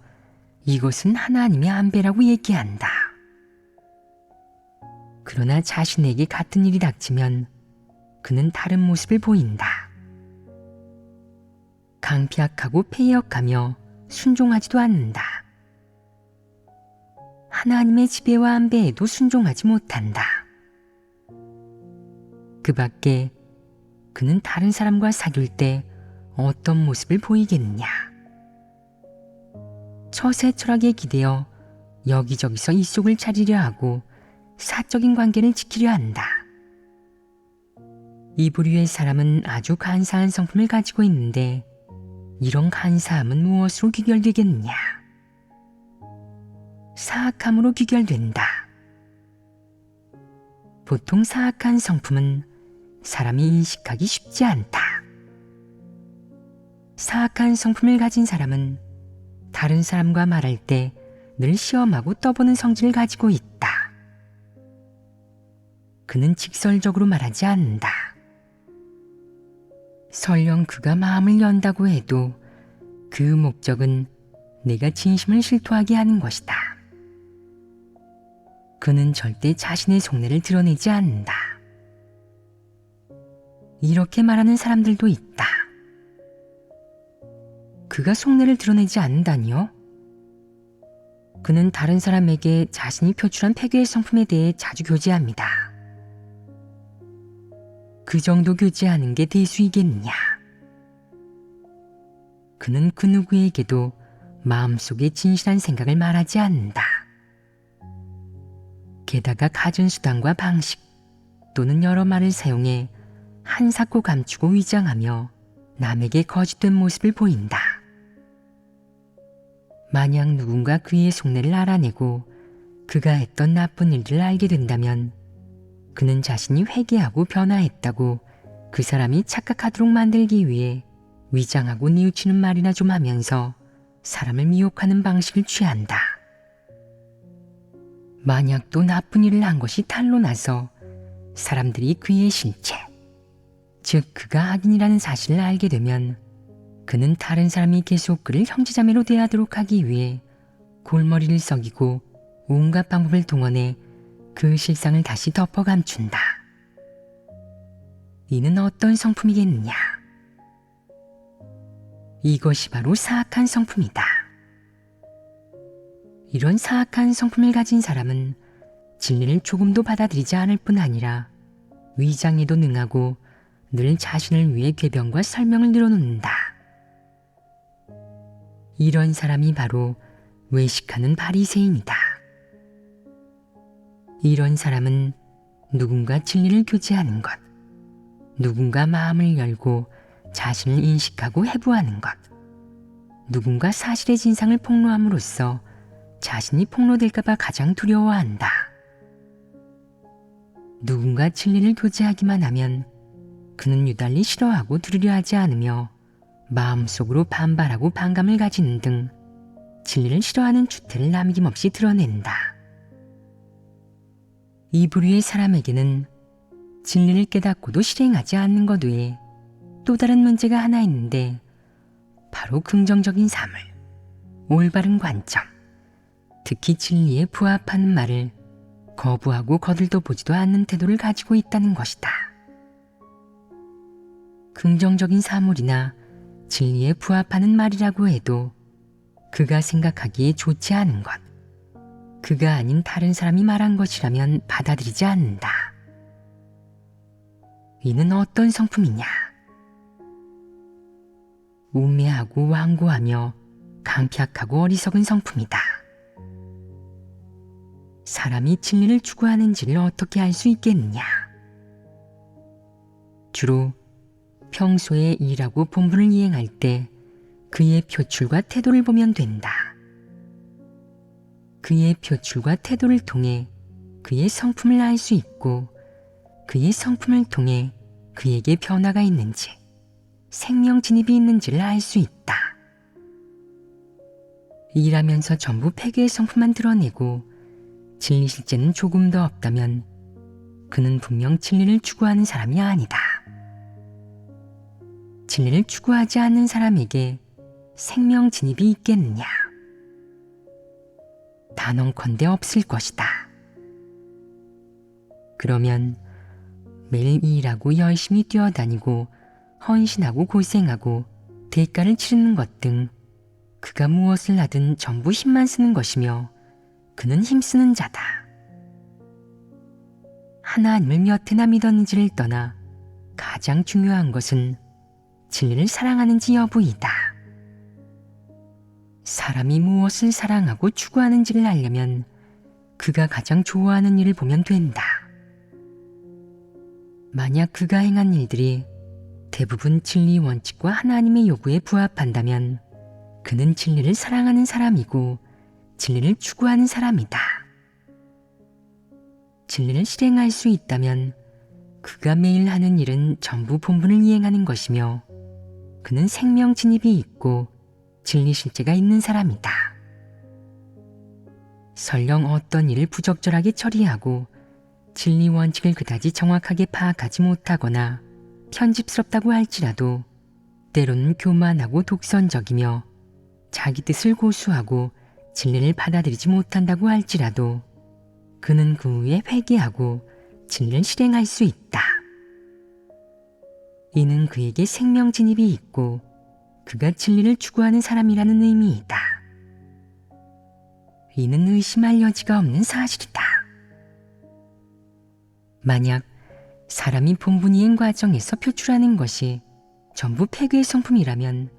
이것은 하나님의 안배라고 얘기한다. 그러나 자신에게 같은 일이 닥치면 그는 다른 모습을 보인다. 강피약하고 패역하며 순종하지도 않는다. 하나님의 지배와 안배에도 순종하지 못한다. 그 밖에 그는 다른 사람과 사귈 때 어떤 모습을 보이겠느냐. 처세 철학에 기대어 여기저기서 이속을 차리려 하고 사적인 관계를 지키려 한다. 이 부류의 사람은 아주 간사한 성품을 가지고 있는데 이런 간사함은 무엇으로 귀결되겠느냐? 사악함으로 귀결된다. 보통 사악한 성품은 사람이 인식하기 쉽지 않다. 사악한 성품을 가진 사람은 다른 사람과 말할 때 늘 시험하고 떠보는 성질을 가지고 있다. 그는 직설적으로 말하지 않는다. 설령 그가 마음을 연다고 해도 그 목적은 내가 진심을 실토하게 하는 것이다. 그는 절대 자신의 속내를 드러내지 않는다. 이렇게 말하는 사람들도 있다. 그가 속내를 드러내지 않는다니요? 그는 다른 사람에게 자신이 표출한 패괴의 성품에 대해 자주 교제합니다. 그 정도 교제하는 게 대수이겠느냐? 그는 그 누구에게도 마음속에 진실한 생각을 말하지 않는다. 게다가 갖은 수단과 방식 또는 여러 말을 사용해 한사코 감추고 위장하며 남에게 거짓된 모습을 보인다. 만약 누군가 그의 속내를 알아내고 그가 했던 나쁜 일들을 알게 된다면 그는 자신이 회개하고 변화했다고 그 사람이 착각하도록 만들기 위해 위장하고 뉘우치는 말이나 좀 하면서 사람을 미혹하는 방식을 취한다. 만약 또 나쁜 일을 한 것이 탄로나서 사람들이 그의 실체, 즉 그가 악인이라는 사실을 알게 되면 그는 다른 사람이 계속 그를 형제자매로 대하도록 하기 위해 골머리를 썩이고 온갖 방법을 동원해 그 실상을 다시 덮어 감춘다. 이는 어떤 성품이겠느냐? 이것이 바로 사악한 성품이다. 이런 사악한 성품을 가진 사람은 진리를 조금도 받아들이지 않을 뿐 아니라 위장에도 능하고 늘 자신을 위해 궤변과 설명을 늘어놓는다. 이런 사람이 바로 외식하는 바리새인이다. 이런 사람은 누군가 진리를 교제하는 것, 누군가 마음을 열고 자신을 인식하고 해부하는 것, 누군가 사실의 진상을 폭로함으로써 자신이 폭로될까봐 가장 두려워한다. 누군가 진리를 교제하기만 하면 그는 유달리 싫어하고 들으려 하지 않으며 마음속으로 반발하고 반감을 가지는 등 진리를 싫어하는 주태를 남김없이 드러낸다. 이 부류의 사람에게는 진리를 깨닫고도 실행하지 않는 것 외에 또 다른 문제가 하나 있는데 바로 긍정적인 삶을, 올바른 관점, 특히 진리에 부합하는 말을 거부하고 거들떠 보지도 않는 태도를 가지고 있다는 것이다. 긍정적인 사물이나 진리에 부합하는 말이라고 해도 그가 생각하기에 좋지 않은 것, 그가 아닌 다른 사람이 말한 것이라면 받아들이지 않는다. 이는 어떤 성품이냐? 우매하고 완고하며 강팍하고 어리석은 성품이다. 사람이 진리를 추구하는지를 어떻게 알 수 있겠느냐? 주로 평소에 일하고 본분을 이행할 때 그의 표출과 태도를 보면 된다. 그의 표출과 태도를 통해 그의 성품을 알 수 있고 그의 성품을 통해 그에게 변화가 있는지, 생명 진입이 있는지를 알 수 있다. 일하면서 전부 폐괴의 성품만 드러내고 진리 실제는 조금 더 없다면 그는 분명 진리를 추구하는 사람이 아니다. 진리를 추구하지 않는 사람에게 생명 진입이 있겠느냐? 단언컨대 없을 것이다. 그러면 매일 일하고 열심히 뛰어다니고 헌신하고 고생하고 대가를 치르는 것 등 그가 무엇을 하든 전부 힘만 쓰는 것이며 그는 힘쓰는 자다. 하나님을 몇 해나 믿었는지를 떠나 가장 중요한 것은 진리를 사랑하는지 여부이다. 사람이 무엇을 사랑하고 추구하는지를 알려면 그가 가장 좋아하는 일을 보면 된다. 만약 그가 행한 일들이 대부분 진리 원칙과 하나님의 요구에 부합한다면 그는 진리를 사랑하는 사람이고 진리를 추구하는 사람이다. 진리를 실행할 수 있다면 그가 매일 하는 일은 전부 본분을 이행하는 것이며 그는 생명 진입이 있고 진리 실제가 있는 사람이다. 설령 어떤 일을 부적절하게 처리하고 진리 원칙을 그다지 정확하게 파악하지 못하거나 편집스럽다고 할지라도 때로는 교만하고 독선적이며 자기 뜻을 고수하고 진리를 받아들이지 못한다고 할지라도 그는 그 후에 회개하고 진리를 실행할 수 있다. 이는 그에게 생명 진입이 있고 그가 진리를 추구하는 사람이라는 의미이다. 이는 의심할 여지가 없는 사실이다. 만약 사람이 본분 이행 과정에서 표출하는 것이 전부 폐괴의 성품이라면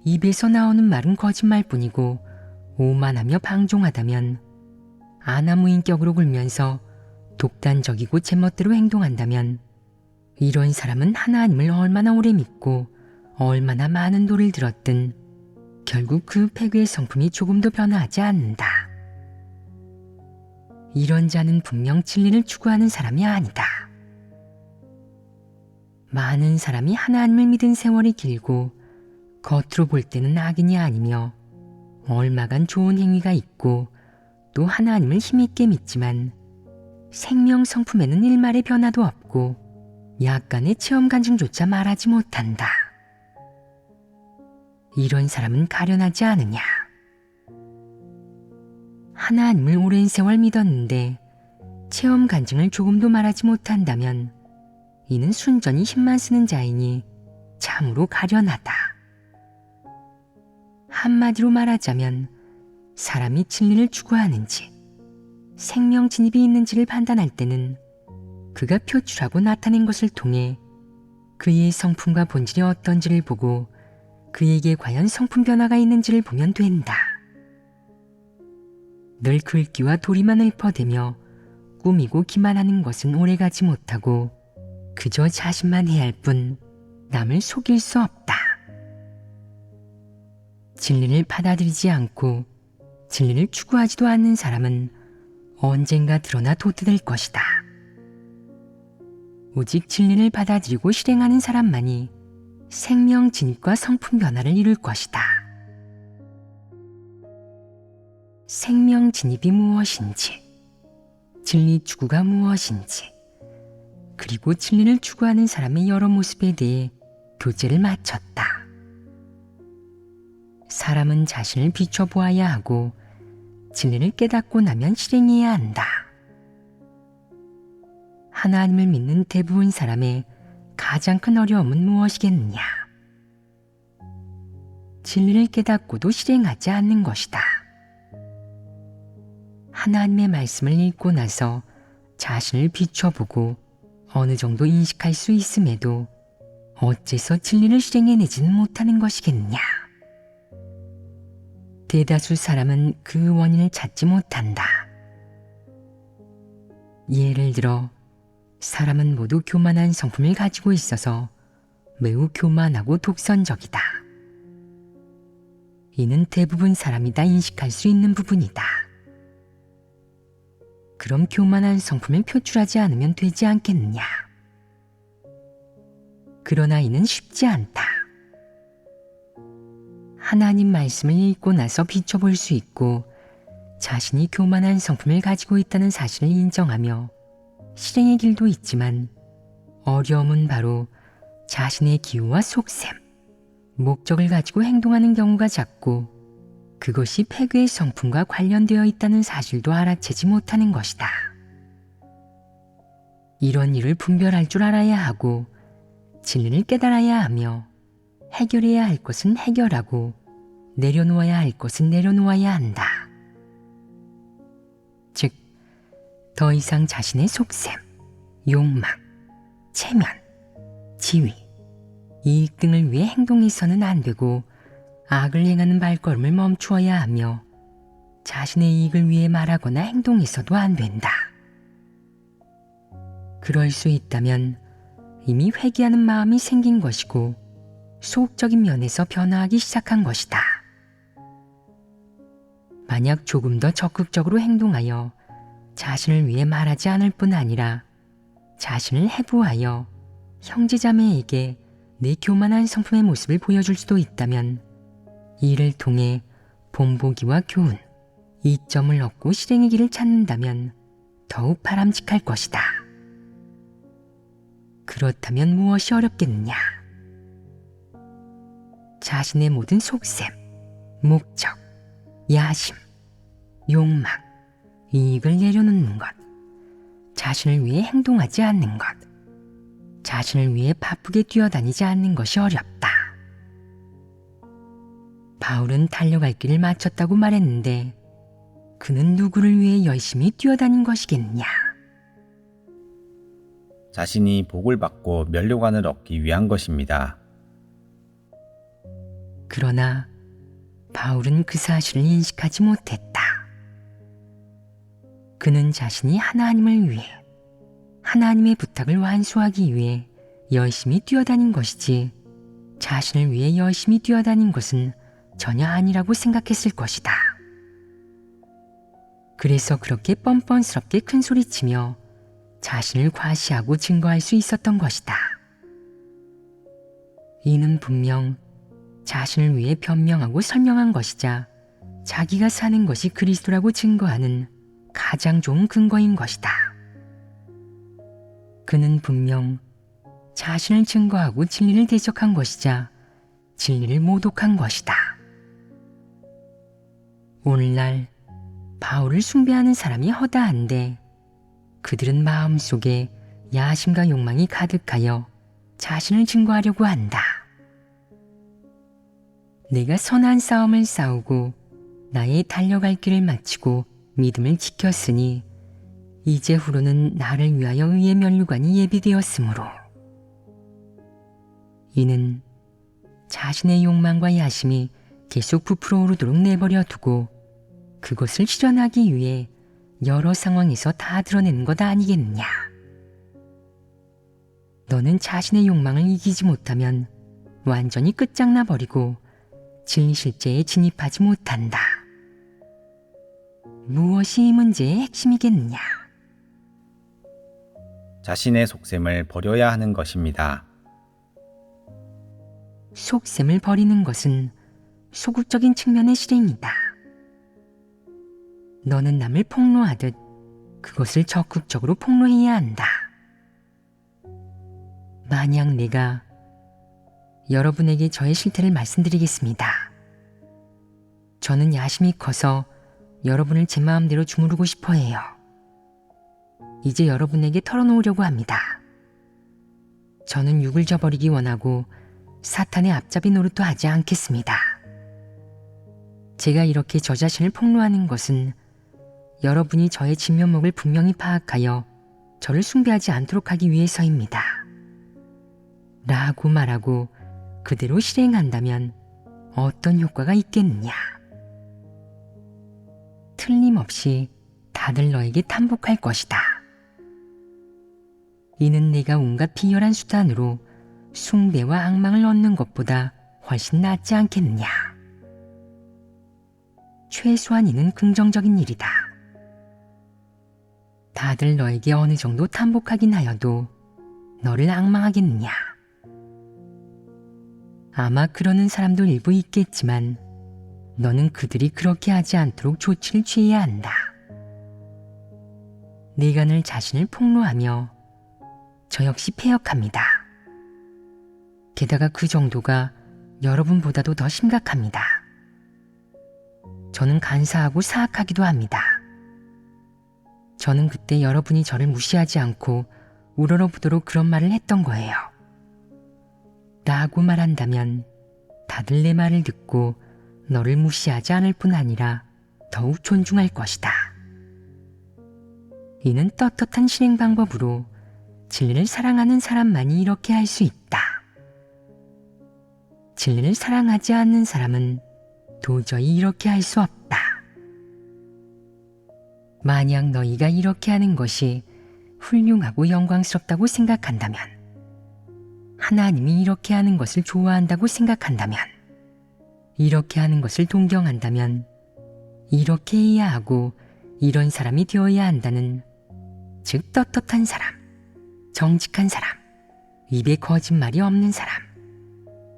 입에서 나오는 말은 거짓말뿐이고 오만하며 방종하다면 아나무인격으로 굴면서 독단적이고 제멋대로 행동한다면 이런 사람은 하나님을 얼마나 오래 믿고 얼마나 많은 도를 들었든 결국 그 폐괴의 성품이 조금도 변화하지 않는다. 이런 자는 분명 진리를 추구하는 사람이 아니다. 많은 사람이 하나님을 믿은 세월이 길고 겉으로 볼 때는 악인이 아니며 얼마간 좋은 행위가 있고 또 하나님을 힘있게 믿지만 생명 성품에는 일말의 변화도 없고 약간의 체험 간증조차 말하지 못한다. 이런 사람은 가련하지 않으냐? 하나님을 오랜 세월 믿었는데 체험 간증을 조금도 말하지 못한다면 이는 순전히 힘만 쓰는 자이니 참으로 가련하다. 한마디로 말하자면 사람이 진리를 추구하는지 생명 진입이 있는지를 판단할 때는 그가 표출하고 나타낸 것을 통해 그의 성품과 본질이 어떤지를 보고 그에게 과연 성품 변화가 있는지를 보면 된다. 늘 글귀와 도리만 읊어대며 꾸미고 기만하는 것은 오래가지 못하고 그저 자신만 해야 할 뿐 남을 속일 수 없다. 진리를 받아들이지 않고 진리를 추구하지도 않는 사람은 언젠가 드러나 도태될 것이다. 오직 진리를 받아들이고 실행하는 사람만이 생명 진입과 성품 변화를 이룰 것이다. 생명 진입이 무엇인지, 진리 추구가 무엇인지, 그리고 진리를 추구하는 사람의 여러 모습에 대해 교재를 마쳤다. 사람은 자신을 비춰보아야 하고 진리를 깨닫고 나면 실행해야 한다. 하나님을 믿는 대부분 사람의 가장 큰 어려움은 무엇이겠느냐? 진리를 깨닫고도 실행하지 않는 것이다. 하나님의 말씀을 읽고 나서 자신을 비춰보고 어느 정도 인식할 수 있음에도 어째서 진리를 실행해내지는 못하는 것이겠느냐? 대다수 사람은 그 원인을 찾지 못한다. 예를 들어 사람은 모두 교만한 성품을 가지고 있어서 매우 교만하고 독선적이다. 이는 대부분 사람이 다 인식할 수 있는 부분이다. 그럼 교만한 성품을 표출하지 않으면 되지 않겠느냐? 그러나 이는 쉽지 않다. 하나님 말씀을 읽고 나서 비춰볼 수 있고 자신이 교만한 성품을 가지고 있다는 사실을 인정하며 실행의 길도 있지만 어려움은 바로 자신의 기호와 속셈, 목적을 가지고 행동하는 경우가 작고 그것이 패괴의 성품과 관련되어 있다는 사실도 알아채지 못하는 것이다. 이런 일을 분별할 줄 알아야 하고 진리를 깨달아야 하며 해결해야 할 것은 해결하고 내려놓아야 할 것은 내려놓아야 한다. 즉, 더 이상 자신의 속셈, 욕망, 체면, 지위, 이익 등을 위해 행동해서는 안 되고 악을 행하는 발걸음을 멈추어야 하며 자신의 이익을 위해 말하거나 행동해서도 안 된다. 그럴 수 있다면 이미 회개하는 마음이 생긴 것이고 소극적인 면에서 변화하기 시작한 것이다. 만약 조금 더 적극적으로 행동하여 자신을 위해 말하지 않을 뿐 아니라 자신을 해부하여 형제자매에게 내 교만한 성품의 모습을 보여줄 수도 있다면 이를 통해 본보기와 교훈, 이점을 얻고 실행의 길을 찾는다면 더욱 바람직할 것이다. 그렇다면 무엇이 어렵겠느냐? 자신의 모든 속셈, 목적, 야심, 욕망, 이익을 내려놓는 것, 자신을 위해 행동하지 않는 것, 자신을 위해 바쁘게 뛰어다니지 않는 것이 어렵다. 바울은 달려갈 길을 마쳤다고 말했는데 그는 누구를 위해 열심히 뛰어다닌 것이겠냐? 자신이 복을 받고 면류관을 얻기 위한 것입니다. 그러나 바울은 그 사실을 인식하지 못했다. 그는 자신이 하나님을 위해, 하나님의 부탁을 완수하기 위해 열심히 뛰어다닌 것이지 자신을 위해 열심히 뛰어다닌 것은 전혀 아니라고 생각했을 것이다. 그래서 그렇게 뻔뻔스럽게 큰소리치며 자신을 과시하고 증거할 수 있었던 것이다. 이는 분명 자신을 위해 변명하고 설명한 것이자 자기가 사는 것이 그리스도라고 증거하는 가장 좋은 근거인 것이다. 그는 분명 자신을 증거하고 진리를 대적한 것이자 진리를 모독한 것이다. 오늘날 바울을 숭배하는 사람이 허다한데 그들은 마음속에 야심과 욕망이 가득하여 자신을 증거하려고 한다. 내가 선한 싸움을 싸우고 나의 달려갈 길을 마치고 믿음을 지켰으니 이제후로는 나를 위하여 의의 면류관이 예비되었으므로. 이는 자신의 욕망과 야심이 계속 부풀어 오르도록 내버려 두고 그것을 실현하기 위해 여러 상황에서 다 드러내는 것 아니겠느냐. 너는 자신의 욕망을 이기지 못하면 완전히 끝장나 버리고 진리 실제에 진입하지 못한다. 무엇이 이 문제의 핵심이겠느냐? 자신의 속셈을 버려야 하는 것입니다. 속셈을 버리는 것은 소극적인 측면의 실행이다. 너는 남을 폭로하듯 그것을 적극적으로 폭로해야 한다. 만약 내가 여러분에게 저의 실태를 말씀드리겠습니다. 저는 야심이 커서 여러분을 제 마음대로 주무르고 싶어 해요. 이제 여러분에게 털어놓으려고 합니다. 저는 육을 저버리기 원하고 사탄의 앞잡이 노릇도 하지 않겠습니다. 제가 이렇게 저 자신을 폭로하는 것은 여러분이 저의 진면목을 분명히 파악하여 저를 숭배하지 않도록 하기 위해서입니다. 라고 말하고 그대로 실행한다면 어떤 효과가 있겠느냐? 틀림없이 다들 너에게 탐복할 것이다. 이는 내가 온갖 비열한 수단으로 숭배와 악망을 얻는 것보다 훨씬 낫지 않겠느냐? 최소한 이는 긍정적인 일이다. 다들 너에게 어느 정도 탐복하긴 하여도 너를 악망하겠느냐? 아마 그러는 사람도 일부 있겠지만 너는 그들이 그렇게 하지 않도록 조치를 취해야 한다. 네가 늘 자신을 폭로하며 저 역시 패역합니다. 게다가 그 정도가 여러분보다도 더 심각합니다. 저는 간사하고 사악하기도 합니다. 저는 그때 여러분이 저를 무시하지 않고 우러러보도록 그런 말을 했던 거예요. 라고 말한다면 다들 내 말을 듣고 너를 무시하지 않을 뿐 아니라 더욱 존중할 것이다. 이는 떳떳한 실행 방법으로 진리를 사랑하는 사람만이 이렇게 할 수 있다. 진리를 사랑하지 않는 사람은 도저히 이렇게 할 수 없다. 만약 너희가 이렇게 하는 것이 훌륭하고 영광스럽다고 생각한다면, 하나님이 이렇게 하는 것을 좋아한다고 생각한다면, 이렇게 하는 것을 동경한다면 이렇게 해야 하고 이런 사람이 되어야 한다는, 즉 떳떳한 사람, 정직한 사람, 입에 거짓말이 없는 사람,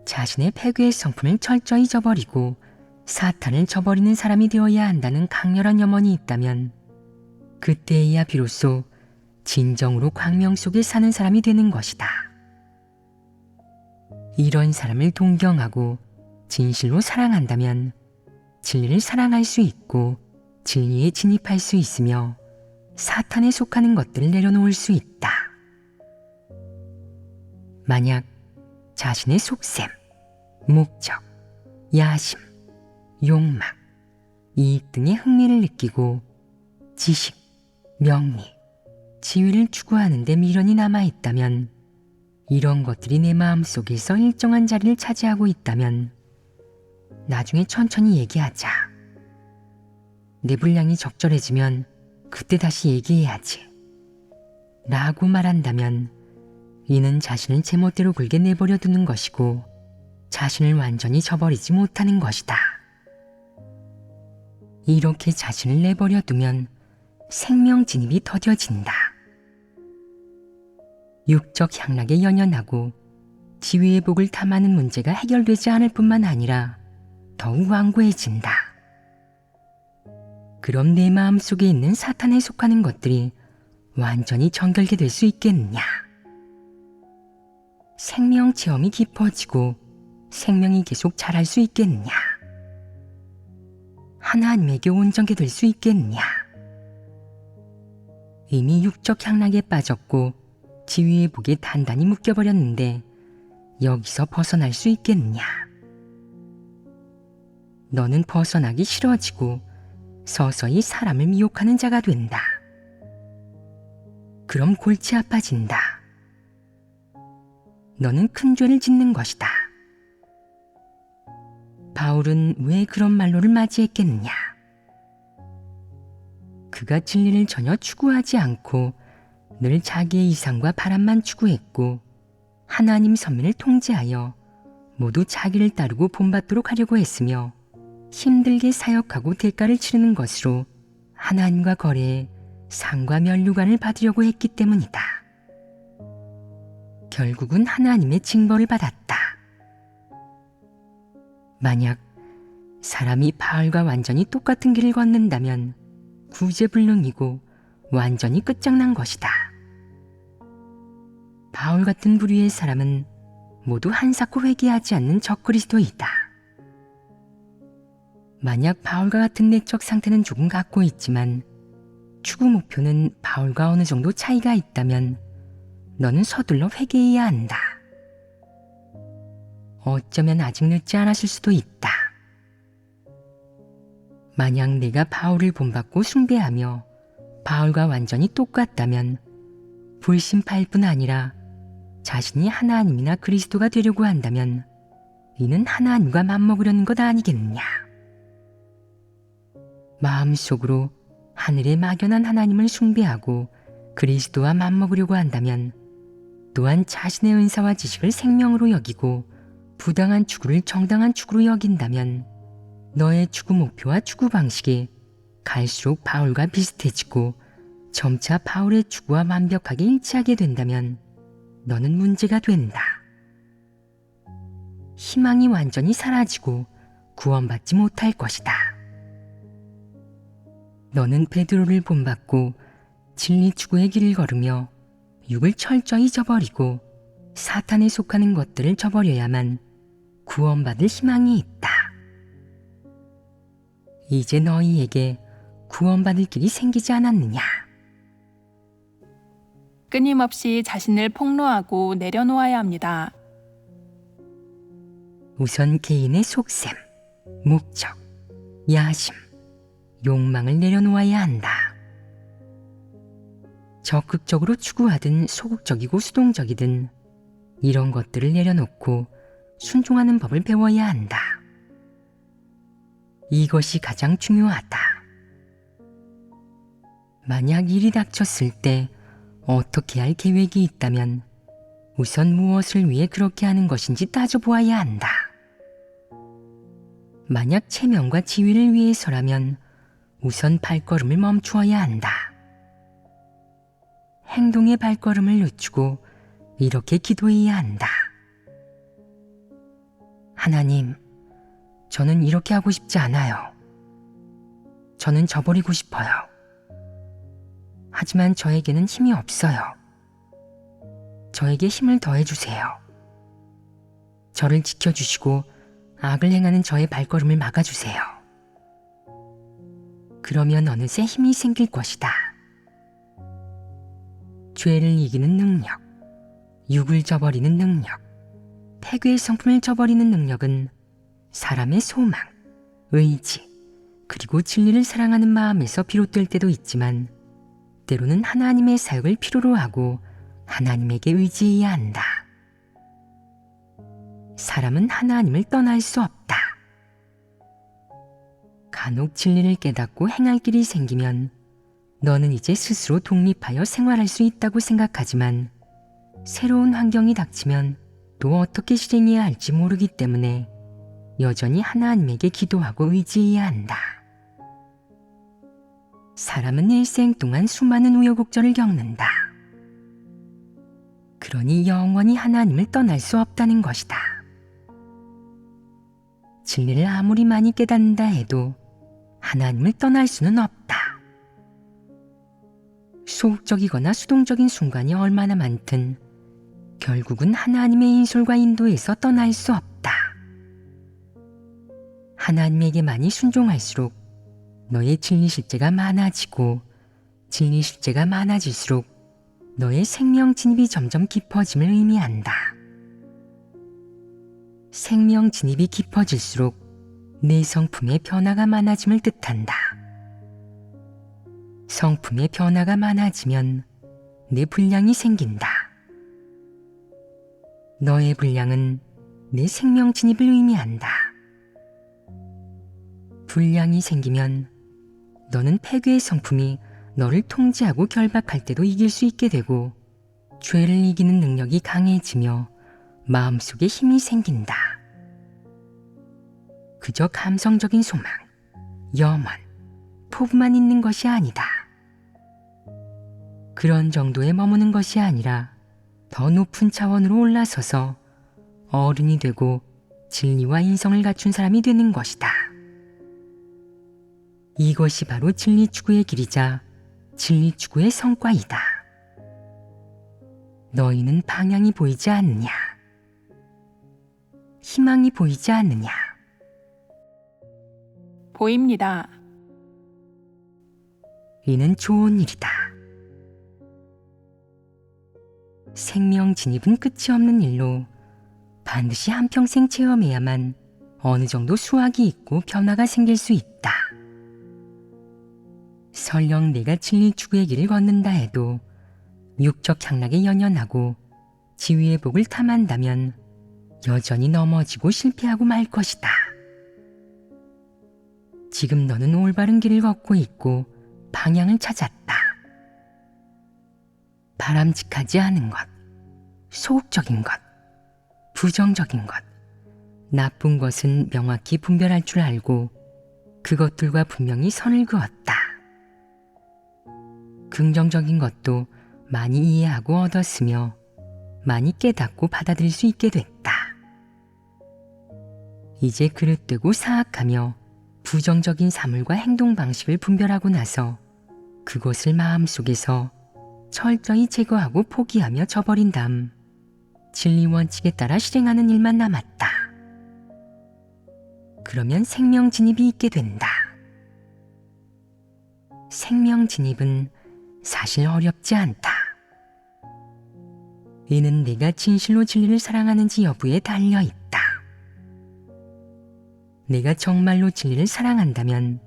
자신의 패괴의 성품을 철저히 저버리고 사탄을 저버리는 사람이 되어야 한다는 강렬한 염원이 있다면 그때에야 비로소 진정으로 광명 속에 사는 사람이 되는 것이다. 이런 사람을 동경하고 진실로 사랑한다면 진리를 사랑할 수 있고 진리에 진입할 수 있으며 사탄에 속하는 것들을 내려놓을 수 있다. 만약 자신의 속셈, 목적, 야심, 욕망, 이익 등의 흥미를 느끼고 지식, 명리, 지위를 추구하는 데 미련이 남아있다면, 이런 것들이 내 마음속에서 일정한 자리를 차지하고 있다면 나중에 천천히 얘기하자. 내 분량이 적절해지면 그때 다시 얘기해야지. 라고 말한다면 이는 자신을 제멋대로 굴게 내버려 두는 것이고 자신을 완전히 저버리지 못하는 것이다. 이렇게 자신을 내버려 두면 생명 진입이 더뎌진다. 육적 향락에 연연하고 지위의 복을 탐하는 문제가 해결되지 않을 뿐만 아니라 더욱 완고해진다. 그럼 내 마음속에 있는 사탄에 속하는 것들이 완전히 정결게 될 수 있겠느냐? 생명 체험이 깊어지고 생명이 계속 자랄 수 있겠느냐? 하나님에게 온전게 될 수 있겠느냐? 이미 육적 향락에 빠졌고 지위의 복에 단단히 묶여버렸는데 여기서 벗어날 수 있겠느냐? 너는 벗어나기 싫어지고 서서히 사람을 미혹하는 자가 된다. 그럼 골치 아파진다. 너는 큰 죄를 짓는 것이다. 바울은 왜 그런 말로를 맞이했겠느냐? 그가 그가 진리를 전혀 추구하지 않고 늘 자기의 이상과 바람만 추구했고 하나님 선민을 통제하여 모두 자기를 따르고 본받도록 하려고 했으며 힘들게 사역하고 대가를 치르는 것으로 하나님과 거래해 상과 면류관을 받으려고 했기 때문이다. 결국은 하나님의 징벌을 받았다. 만약 사람이 바알과 완전히 똑같은 길을 걷는다면 구제불능이고 완전히 끝장난 것이다. 바울 같은 부류의 사람은 모두 한사코 회개하지 않는 적그리스도이다. 만약 바울과 같은 내적 상태는 조금 갖고 있지만 추구 목표는 바울과 어느 정도 차이가 있다면 너는 서둘러 회개해야 한다. 어쩌면 아직 늦지 않았을 수도 있다. 만약 내가 바울을 본받고 숭배하며 바울과 완전히 똑같다면 불신파일 뿐 아니라 자신이 하나님이나 그리스도가 되려고 한다면 이는 하나님과 맞먹으려는 것 아니겠느냐. 마음속으로 하늘의 막연한 하나님을 숭배하고 그리스도와 맞먹으려고 한다면 또한 자신의 은사와 지식을 생명으로 여기고 부당한 추구를 정당한 추구로 여긴다면 너의 추구 목표와 추구 방식이 갈수록 바울과 비슷해지고 점차 바울의 추구와 완벽하게 일치하게 된다면 너는 문제가 된다. 희망이 완전히 사라지고 구원받지 못할 것이다. 너는 베드로를 본받고 진리 추구의 길을 걸으며 육을 철저히 저버리고 사탄에 속하는 것들을 저버려야만 구원받을 희망이 있다. 이제 너희에게 구원받을 길이 생기지 않았느냐? 끊임없이 자신을 폭로하고 내려놓아야 합니다. 우선 개인의 속셈, 목적, 야심, 욕망을 내려놓아야 한다. 적극적으로 추구하든 소극적이고 수동적이든 이런 것들을 내려놓고 순종하는 법을 배워야 한다. 이것이 가장 중요하다. 만약 일이 닥쳤을 때 어떻게 할 계획이 있다면 우선 무엇을 위해 그렇게 하는 것인지 따져보아야 한다. 만약 체면과 지위를 위해서라면 우선 발걸음을 멈추어야 한다. 행동의 발걸음을 늦추고 이렇게 기도해야 한다. 하나님, 저는 이렇게 하고 싶지 않아요. 저는 저버리고 싶어요. 하지만 저에게는 힘이 없어요. 저에게 힘을 더해주세요. 저를 지켜주시고 악을 행하는 저의 발걸음을 막아주세요. 그러면 어느새 힘이 생길 것이다. 죄를 이기는 능력, 육을 저버리는 능력, 폐괴의 성품을 저버리는 능력은 사람의 소망, 의지, 그리고 진리를 사랑하는 마음에서 비롯될 때도 있지만 때로는 하나님의 사역을 필요로 하고 하나님에게 의지해야 한다. 사람은 하나님을 떠날 수 없다. 간혹 진리를 깨닫고 행할 길이 생기면 너는 이제 스스로 독립하여 생활할 수 있다고 생각하지만 새로운 환경이 닥치면 또 어떻게 실행해야 할지 모르기 때문에 여전히 하나님에게 기도하고 의지해야 한다. 사람은 일생 동안 수많은 우여곡절을 겪는다. 그러니 영원히 하나님을 떠날 수 없다는 것이다. 진리를 아무리 많이 깨닫는다 해도 하나님을 떠날 수는 없다. 소극적이거나 수동적인 순간이 얼마나 많든 결국은 하나님의 인솔과 인도에서 떠날 수 없다. 하나님에게 많이 순종할수록 너의 진리 실제가 많아지고 진리 실제가 많아질수록 너의 생명 진입이 점점 깊어짐을 의미한다. 생명 진입이 깊어질수록 내 성품의 변화가 많아짐을 뜻한다. 성품의 변화가 많아지면 내 분량이 생긴다. 너의 분량은 내 생명 진입을 의미한다. 분량이 생기면 너는 폐괴의 성품이 너를 통제하고 결박할 때도 이길 수 있게 되고 죄를 이기는 능력이 강해지며 마음속에 힘이 생긴다. 그저 감성적인 소망, 염원, 포부만 있는 것이 아니다. 그런 정도에 머무는 것이 아니라 더 높은 차원으로 올라서서 어른이 되고 진리와 인성을 갖춘 사람이 되는 것이다. 이것이 바로 진리 추구의 길이자 진리 추구의 성과이다. 너희는 방향이 보이지 않느냐? 희망이 보이지 않느냐? 보입니다. 이는 좋은 일이다. 생명 진입은 끝이 없는 일로 반드시 한평생 체험해야만 어느 정도 수확이 있고 변화가 생길 수 있다. 설령 내가 진리 추구의 길을 걷는다 해도 육적 향락에 연연하고 지위의 복을 탐한다면 여전히 넘어지고 실패하고 말 것이다. 지금 너는 올바른 길을 걷고 있고 방향을 찾았다. 바람직하지 않은 것, 소극적인 것, 부정적인 것, 나쁜 것은 명확히 분별할 줄 알고 그것들과 분명히 선을 그었다. 긍정적인 것도 많이 이해하고 얻었으며 많이 깨닫고 받아들일 수 있게 됐다. 이제 그릇되고 사악하며 부정적인 사물과 행동 방식을 분별하고 나서 그것을 마음속에서 철저히 제거하고 포기하며 저버린 다음 진리 원칙에 따라 실행하는 일만 남았다. 그러면 생명 진입이 있게 된다. 생명 진입은 사실 어렵지 않다. 이는 내가 진실로 진리를 사랑하는지 여부에 달려 있다. 내가 정말로 진리를 사랑한다면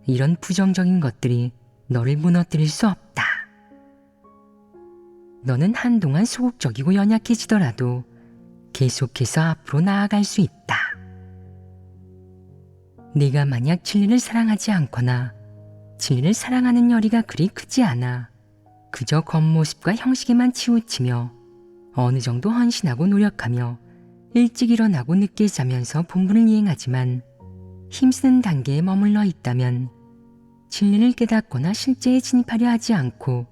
이런 부정적인 것들이 너를 무너뜨릴 수 없다. 너는 한동안 소극적이고 연약해지더라도 계속해서 앞으로 나아갈 수 있다. 네가 만약 진리를 사랑하지 않거나 진리를 사랑하는 열의가 그리 크지 않아 그저 겉모습과 형식에만 치우치며 어느 정도 헌신하고 노력하며 일찍 일어나고 늦게 자면서 본분을 이행하지만 힘쓰는 단계에 머물러 있다면 진리를 깨닫거나 실제에 진입하려 하지 않고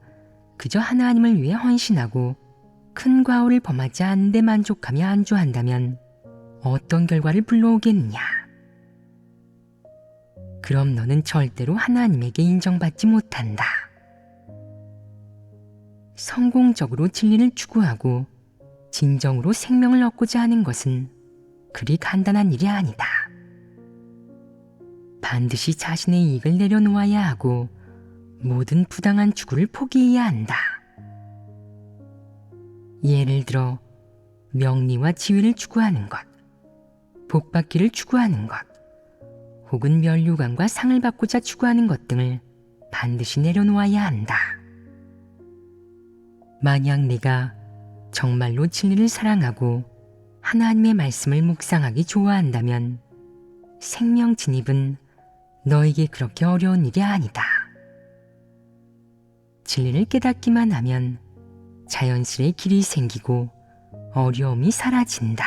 그저 하나님을 위해 헌신하고 큰 과오를 범하지 않는 데 만족하며 안주한다면 어떤 결과를 불러오겠느냐? 그럼 너는 절대로 하나님에게 인정받지 못한다. 성공적으로 진리를 추구하고 진정으로 생명을 얻고자 하는 것은 그리 간단한 일이 아니다. 반드시 자신의 이익을 내려놓아야 하고 모든 부당한 추구를 포기해야 한다. 예를 들어 명리와 지위를 추구하는 것, 복받기를 추구하는 것, 혹은 면류관과 상을 받고자 추구하는 것 등을 반드시 내려놓아야 한다. 만약 네가 정말로 진리를 사랑하고 하나님의 말씀을 묵상하기 좋아한다면 생명 진입은 너에게 그렇게 어려운 일이 아니다. 진리를 깨닫기만 하면 자연스레 길이 생기고 어려움이 사라진다.